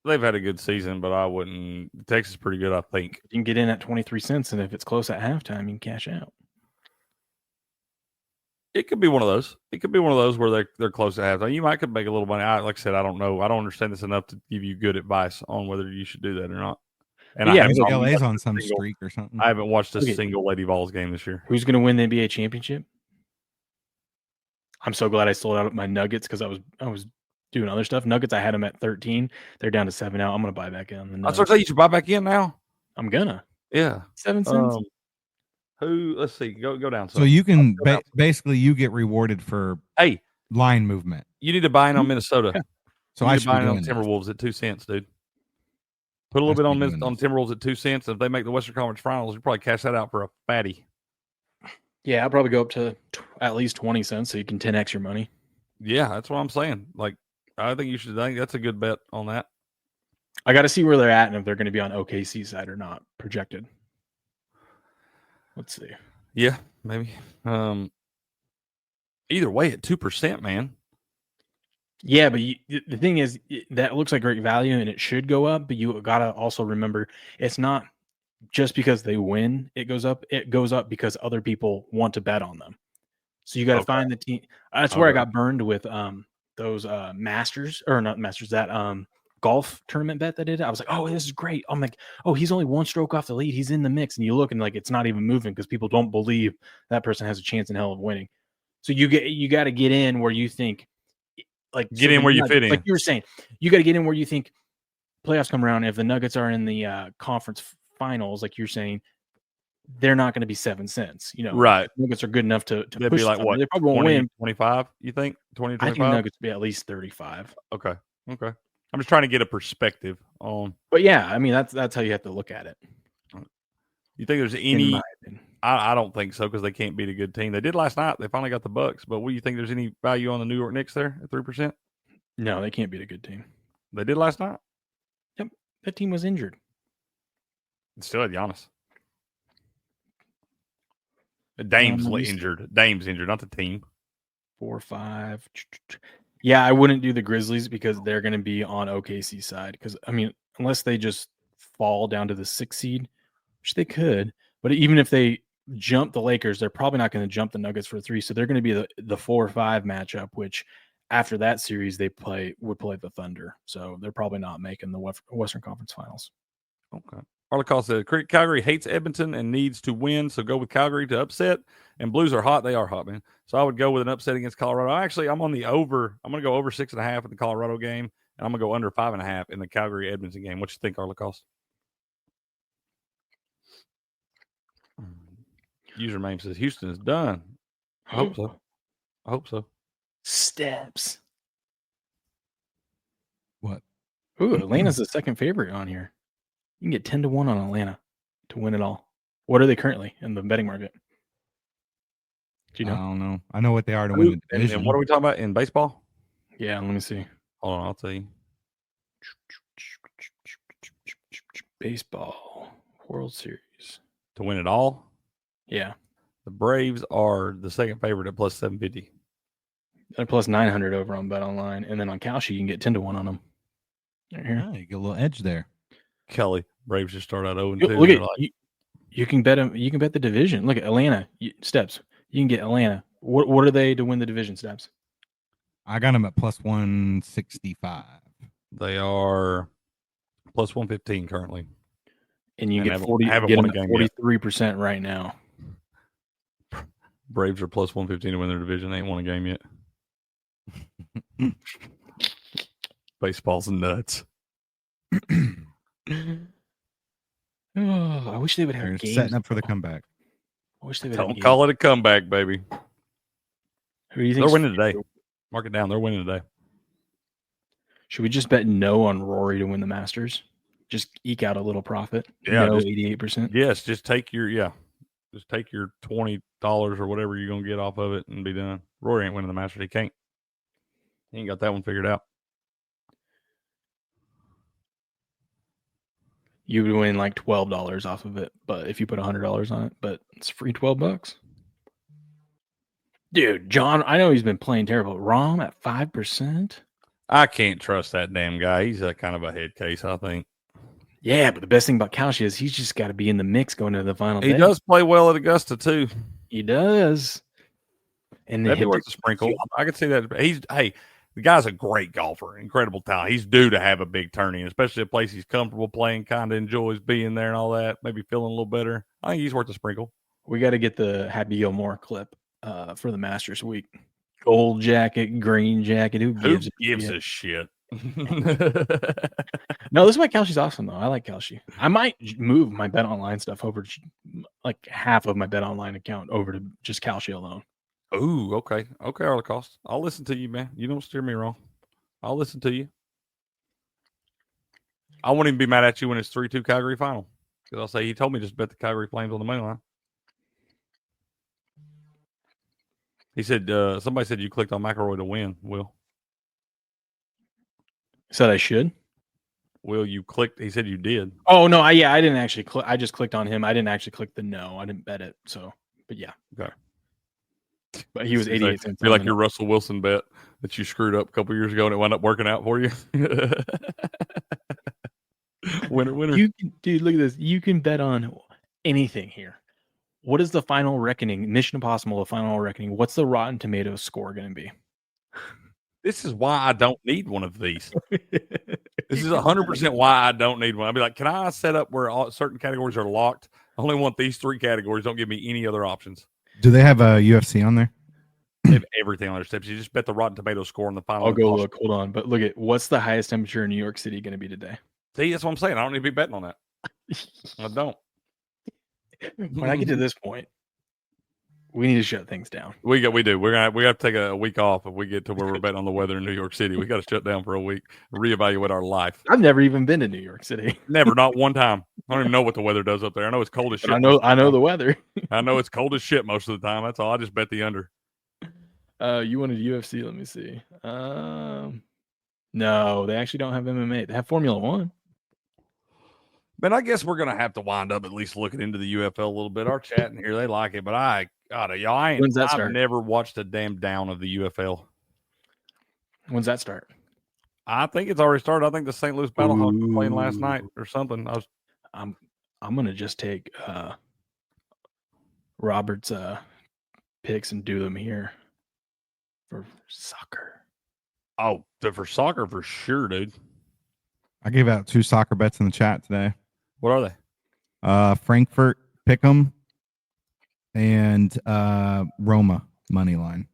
They've had a good season, but I wouldn't. Texas is pretty good, I think. You can get in at 23 cents, and if it's close at halftime, you can cash out. It could be one of those. It could be one of those where they're close to halftime. You might could make a little money. Like I said, I don't know. I don't understand this enough to give you good advice on whether you should do that or not. And yeah, LA's on some streak or something. I haven't watched a single Lady Vols game this year. Who's going to win the NBA championship? I'm so glad I sold out my Nuggets because I was doing other stuff. Nuggets, I had them at 13. They're down to 7 now. I'm going to buy back in. That's what I say. You should buy back in now. I'm gonna. Yeah, 7 cents. Let's see. Go down. So you can basically you get rewarded for line movement. You need to buy in on Minnesota. Yeah. So I should buy in on doing Timberwolves at 2 cents, dude. Put a little bit on Timberwolves at 2 cents. If they make the Western Conference Finals, you probably cash that out for a fatty. Yeah, I'll probably go up to at least 20 cents so you can 10x your money. Yeah, that's what I'm saying. Like, I think you should. I think that's a good bet on that. I got to see where they're at and if they're going to be on OKC side or not projected. Let's see. Yeah, maybe. Either way, at 2%, man. Yeah, but the thing is, that looks like great value and it should go up. But you got to also remember, it's not just because they win, it goes up. It goes up because other people want to bet on them. So you got to find the team. That's where I got burned with those Masters or not Masters, that golf tournament bet that I did. I was like, oh, this is great. I'm like, oh, he's only 1 stroke off the lead. He's in the mix. And you look and like it's not even moving because people don't believe that person has a chance in hell of winning. So you got to get in where you think, like, get in where you fit in. Like you were saying, you got to get in where you think playoffs come around. If the Nuggets are in the conference finals, like you're saying, they're not going to be 7 cents. You know, right? Nuggets are good enough to they'd push be like them. what? They probably won't win 25. You think 20, 25? I think Nuggets will be at least 35. Okay. I'm just trying to get a perspective on. But yeah, I mean that's how you have to look at it. You think there's any? I don't think so because they can't beat a good team. They did last night. They finally got the Bucks. But what do you think? There's any value on the New York Knicks there at 3%? No, they can't beat a good team. They did last night. Yep, that team was injured. It still had Giannis. Dame's injured. Dame's injured, not the team. 4 or 5. Yeah, I wouldn't do the Grizzlies because they're going to be on OKC side. Because I mean, unless they just fall down to the 6th seed, which they could, but even if they jump the Lakers, they're probably not going to jump the Nuggets for 3. So they're going to be the 4 or 5 matchup. Which after that series, they would play the Thunder. So they're probably not making the Western Conference Finals. Okay. Arlecall said Calgary hates Edmonton and needs to win, so go with Calgary to upset. And Blues are hot; they are hot, man. So I would go with an upset against Colorado. I'm on the over. I'm going to go over 6.5 in the Colorado game, and I'm going to go under 5.5 in the Calgary Edmonton game. What you think, Arlecall? Username says Houston is done. I hope so. I hope so. Steps. What? Ooh, Atlanta's the second favorite on here. You can get 10 to 1 on Atlanta to win it all. What are they currently in the betting market? Do you know? I don't know. I know what they are to win the division. And what are we talking about in baseball? Yeah, let me see. Hold on, I'll tell you. Baseball World Series. To win it all? Yeah. The Braves are the second favorite at plus 750. And plus 900 over on Bet Online. And then on Kalshi, you can get 10 to 1 on them. Right here. Oh, you get a little edge there. Kelly Braves just started out 0-2. Look at like, you can bet them. You can bet the division. Look at Atlanta steps. You can get Atlanta. What are they to win the division steps? I got them at plus 165. they are plus 115 currently. And you And get haven't- 40. haven't Get won them a game at yet. 43% right now. Braves are plus 115 to win their division. They ain't won a game yet. Baseball's nuts. Oh, I wish they would have They're games. setting up for the comeback. I wish they would have Don't games. call it a comeback, baby. Who do you They're think? winning today. Mark it down. They're winning today. Should we just bet no on Rory to win the Masters? Just eke out a little profit. Yeah, no, just- 88%. Yes, just take your $20 or whatever you're gonna get off of it and be done. Rory ain't winning the Masters. He can't. He ain't got that one figured out. You would win like $12 off of it, but if you put $100 on it, but it's free $12. Dude, John, I know he's been playing terrible. Rom at 5%. I can't trust that damn guy. He's a kind of a head case, I think. Yeah, but the best thing about Kalshi is he's just got to be in the mix going into the final He day. does play well at Augusta too. He does. And That'd be worth a sprinkle. I could see that. The guy's a great golfer, incredible talent. He's due to have a big tourney, especially a place he's comfortable playing, kind of enjoys being there and all that. Maybe feeling a little better. I think he's worth a sprinkle. We got to get the Happy Gilmore clip for the Masters week. Gold jacket, green jacket. Who gives a shit? No, this is why Kalshi's awesome, though. I like Kalshi. I might move my Bet Online stuff over to like half of my Bet Online account over to just Kalshi alone. Ooh, okay. Okay, Holocaust. I'll listen to you, man. You don't steer me wrong. I'll listen to you. I won't even be mad at you when it's 3-2 Calgary final. Because I'll say he told me just bet the Calgary Flames on the money line. He said, somebody said you clicked on McElroy to win, Will. Said I should? Will, you clicked. He said you did. Oh, no. I didn't actually click. I just clicked on him. I didn't actually click the no. I didn't bet it. So, but yeah. Okay. But he was 88 cents. Be like your Russell Wilson bet that you screwed up a couple years ago and it wound up working out for you. winner. Dude, look at this. You can bet on anything here. What is the final reckoning? Mission Impossible, the final reckoning. What's the Rotten Tomatoes score going to be? This is why I don't need one of these. This is 100% why I don't need one. I'd be like, can I set up where certain categories are locked? I only want these 3 categories. Don't give me any other options. Do they have a UFC on there? They have everything on their steps. You just bet the Rotten Tomatoes score on the final. I'll go look. Hold on. But look at what's the highest temperature in New York City going to be today? See, that's what I'm saying. I don't need to be betting on that. I don't. When I get to this point, we need to shut things down. We do. We have to take a week off if we get to where we're betting on the weather in New York City. We got to shut down for a week, reevaluate our life. I've never even been to New York City. Never, not one time. I don't even know what the weather does up there. I know it's cold as shit. I know the weather. I know it's cold as shit most of the time. That's all. I just bet the under. You wanted UFC? Let me see. No, they actually don't have MMA. They have Formula One. Man, I guess we're gonna have to wind up at least looking into the UFL a little bit. Our chat in here, they like it, but I've never watched a damn down of the UFL. When's that start? I think it's already started. I think the St. Louis Battlehawks were playing last night or something. I'm gonna just take Robert's picks and do them here for soccer. Oh, for soccer for sure, dude. I gave out 2 soccer bets in the chat today. What are they? Frankfurt Pick'em and Roma money line.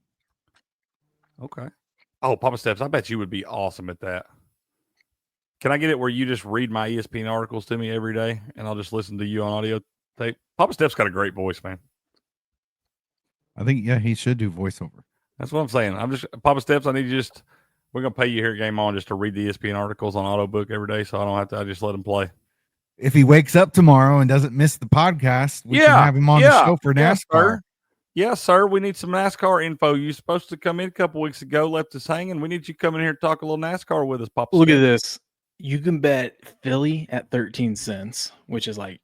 Okay. Oh, Papa Steps, I bet you would be awesome at that. Can I get it where you just read my ESPN articles to me every day and I'll just listen to you on audio tape? Papa Steps got a great voice, man. I think, yeah, he should do voiceover. That's what I'm saying. Papa Steps, I need you we're going to pay you here at Game On just to read the ESPN articles on Autobook every day so I don't have to, I just let him play. If he wakes up tomorrow and doesn't miss the podcast, we can have him on the show for NASCAR. Yes, sir. We need some NASCAR info. You supposed to come in a couple weeks ago, left us hanging. We need you coming here to talk a little NASCAR with us, Papa. Look at this. You can bet Philly at 13 cents, which is like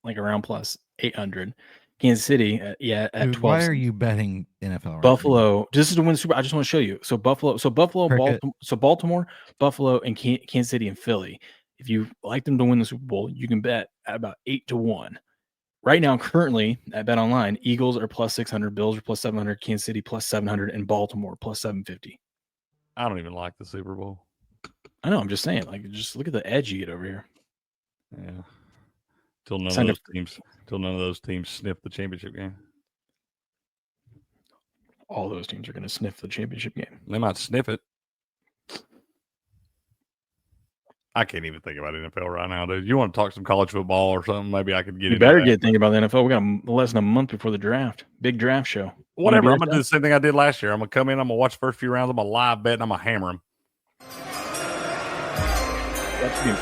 around plus 800. Kansas City, at Dude, 12. why are you betting NFL? Buffalo. This is to win the Super. I just want to show you. So Buffalo, Cricket. Baltimore, Buffalo, and Kansas City and Philly. If you like them to win the Super Bowl, you can bet at about 8-1. Right now, currently at Bet Online, Eagles are plus 600, Bills are plus 700, Kansas City plus 700, and Baltimore plus 750. I don't even like the Super Bowl. I know. I'm just saying. Like, just look at the edge you get over here. Yeah. Till none of those teams sniff the championship game. All those teams are going to sniff the championship game. They might sniff it. I can't even think about NFL right now, dude. You want to talk some college football or something? Maybe I could get. You better get thinking about the NFL. We got less than a month before the draft. Big draft show. Whatever. I'm gonna do the same thing I did last year. I'm gonna come in. I'm gonna watch the first few rounds. I'm gonna live bet and I'm gonna hammer them. That's new.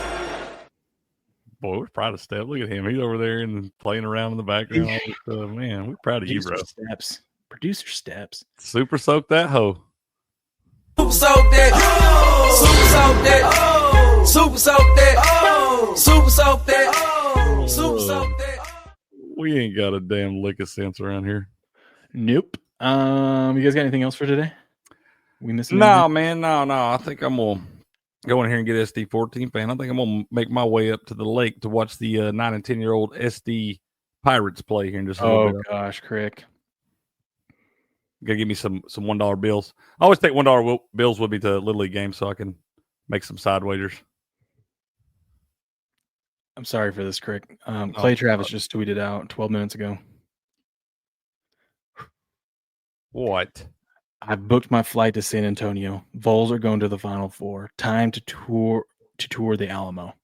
Boy, we're proud of Steph. Look at him. He's over there and playing around in the background. All this stuff. Man, we're proud of you, bro. Producer steps. Super soak that hoe. Super soak that. Super soak that. Super soak that. Super soak that. Super soak that. We ain't got a damn lick of sense around here. Nope. You guys got anything else for today? We missing? No, man. No. I think I'm gonna go in here and get SD14 fan. I think I'm gonna make my way up to the lake to watch the 9 and 10-year-old SD Pirates play here in just a little bit. Oh gosh, Crick. Gotta give me some $1 bills. I always take $1 bills with me to Little League games so I can make some side wagers. I'm sorry for this, Crick. Clay Travis just tweeted out 12 minutes ago. What? I've booked my flight to San Antonio. Vols are going to the Final Four. Time to tour the Alamo.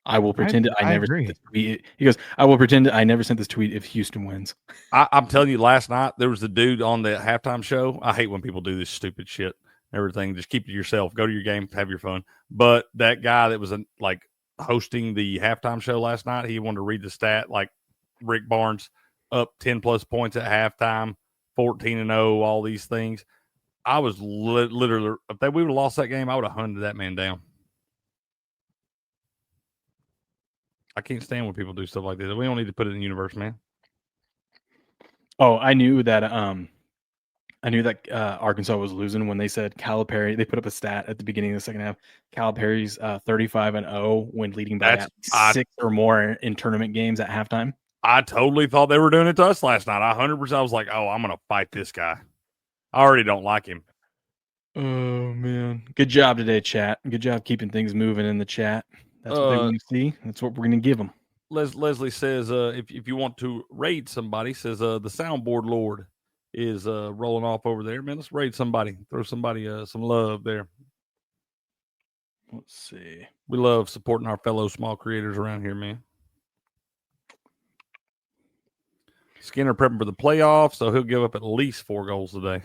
I will pretend I never sent this tweet. He goes, I will pretend I never sent this tweet if Houston wins. I'm telling you, last night there was a dude on the halftime show. I hate when people do this stupid shit. Everything, just keep it to yourself. Go to your game, have your fun. But that guy that was like hosting the halftime show last night, he wanted to read the stat like Rick Barnes up 10 plus points at halftime, 14-0, all these things. I was literally, if we would have lost that game, I would have hunted that man down. I can't stand when people do stuff like this. We don't need to put it in the universe, man. Oh, I knew that Arkansas was losing when they said Calipari. They put up a stat at the beginning of the second half. Calipari's 35-0 when leading by 6 or more in tournament games at halftime. I totally thought they were doing it to us last night. 100%. I was like, oh, I'm going to fight this guy. I already don't like him. Oh, man. Good job today, chat. Good job keeping things moving in the chat. That's what they want to see. That's what we're going to give them. Leslie says, if you want to raid somebody, says the soundboard lord is rolling off over there. Man, let's raid somebody. Throw somebody some love there. Let's see. We love supporting our fellow small creators around here, man. Skinner prepping for the playoffs, so he'll give up at least 4 goals today.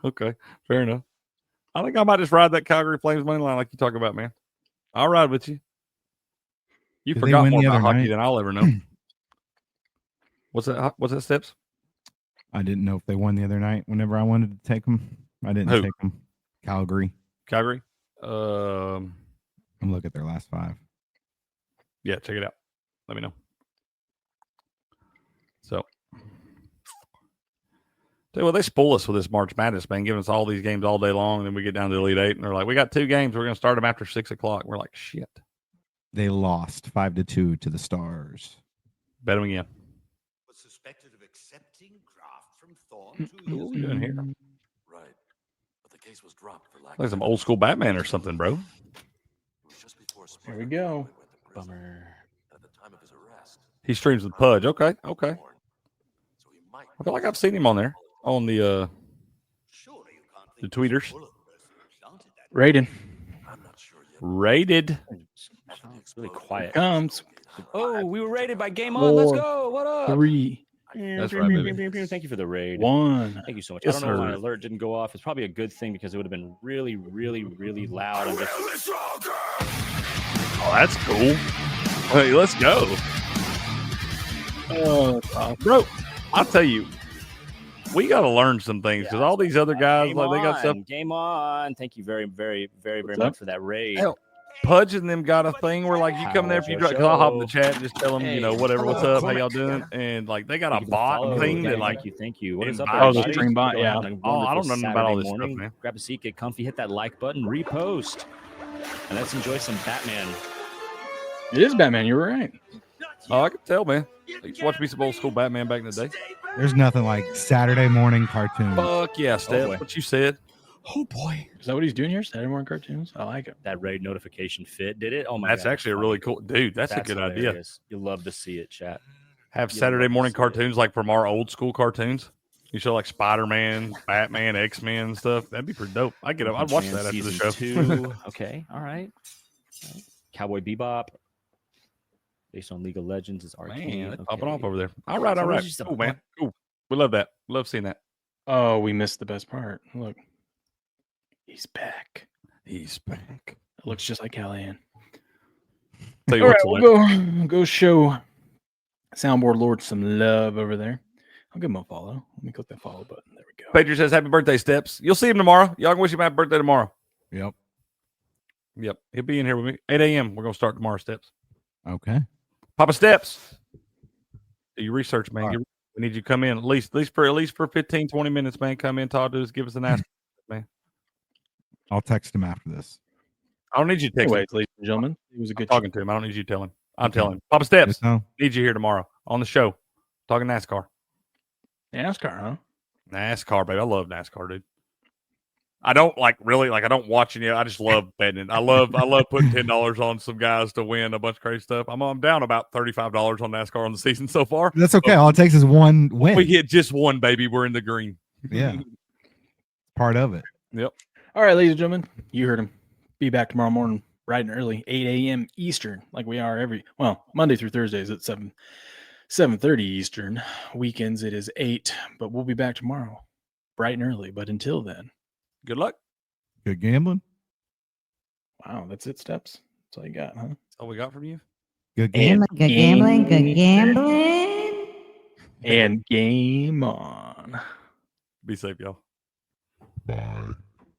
Okay, fair enough. I think I might just ride that Calgary Flames money line like you talk about, man. I'll ride with you. You forgot more about hockey than I'll ever know. What's that, Steps? I didn't know if they won the other night. Whenever I wanted to take them, I didn't take them. Calgary. I'm look at their last 5. Yeah, check it out. Let me know. So, tell you what, they spoil us with this March Madness, man, giving us all these games all day long, and then we get down to the Elite Eight, and they're like, we got 2 games. We're going to start them after 6 o'clock. We're like, shit. They lost 5-2 to the Stars. Bet them again. Was suspected of accepting graft from Thorn. What are we doing here? Right. But the case was dropped for lack like some old school Batman or something, bro. Here we go. Bummer. At the time of his arrest. He streams with Pudge. Okay. I feel like I've seen him on there. On the tweeters. Rated. It's really quiet. Comes. Oh, we were raided by Game On. Let's go. What up? 3. That's right, baby. Thank you for the raid. 1. Thank you so much. Yes, I don't know why sir. alert didn't go off. It's probably a good thing because it would have been really, really, really loud. And just... Oh, that's cool. Hey, let's go. Bro, I'll tell you, we got to learn some things because all these other guys, Game like they got On. stuff. Game On. Thank you very, very, very, very What's much up? for that raid. Hell, Pudge and them got a thing where like you come there if you because I'll hop in the chat and just tell them, you know, whatever, what's up, how y'all doing, and like they got a bot thing that like thank you. What is up, Oh, the everybody? stream bot, yeah. I don't know about all this morning. stuff, man. Grab a seat, get comfy, hit that like button, repost, and let's enjoy some Batman. It is Batman. You were right. Oh, I can tell, man. I used to watch me some old school Batman back in the day. There's nothing like Saturday morning cartoons. Fuck yeah, Steph. boy. What you said. Oh boy. Is that what he's doing here? Saturday morning cartoons? I like it. That raid notification fit. Did it? Oh my That's god. actually a really cool dude. That's a good idea. hilarious. You'll love to see it, chat. Have You'll Saturday love to morning see it. cartoons like from our old school cartoons. You show like Spider-Man, Batman, X-Men and stuff. That'd be pretty dope. I'd watch Man, that after the season show. 2. Okay. All right. Cowboy Bebop. Based on League of Legends is Arcane. Man, they're popping off over there. All right. Cool, man. Cool. We love that. Love seeing that. Oh, we missed the best part. Look. He's back. He's back. It looks just like Callahan. Tell you All what, right, we'll go show Soundboard Lord some love over there. I'll give him a follow. Let me click that follow button. There we go. Patriot says happy birthday, Steps. You'll see him tomorrow. Y'all can wish him happy birthday tomorrow. Yep. He'll be in here with me. 8 a.m. We're going to start tomorrow, Steps. Okay. Papa Steps. Do your research, man. Right. We need you to come in at least for 15, 20 minutes, man. Come in, talk to us, give us an ask, man. I'll text him after this. I don't need you to text Anyways, him. ladies and gentlemen, it was a good talking to him. I don't need you to tell him. I'm telling him. Papa Steps, need you here tomorrow on the show. Talking NASCAR. NASCAR, huh? NASCAR, baby. I love NASCAR, dude. I don't I don't watch any. I just love betting it. I love putting $10 on some guys to win a bunch of crazy stuff. I'm down about $35 on NASCAR on the season so far. That's okay. All it takes is one win. We get just one, baby. We're in the green. Yeah. Part of it. Yep. All right, ladies and gentlemen, you heard him. Be back tomorrow morning, bright and early, 8 a.m. Eastern, like we are Monday through Thursdays at 7:30 Eastern. Weekends it is 8, but we'll be back tomorrow, bright and early. But until then, good luck. Good gambling. Wow, that's it, Steps. That's all you got, huh? That's all we got from you. Good gambling. Good gambling. Good gambling. And game on. Be safe, y'all. Bye.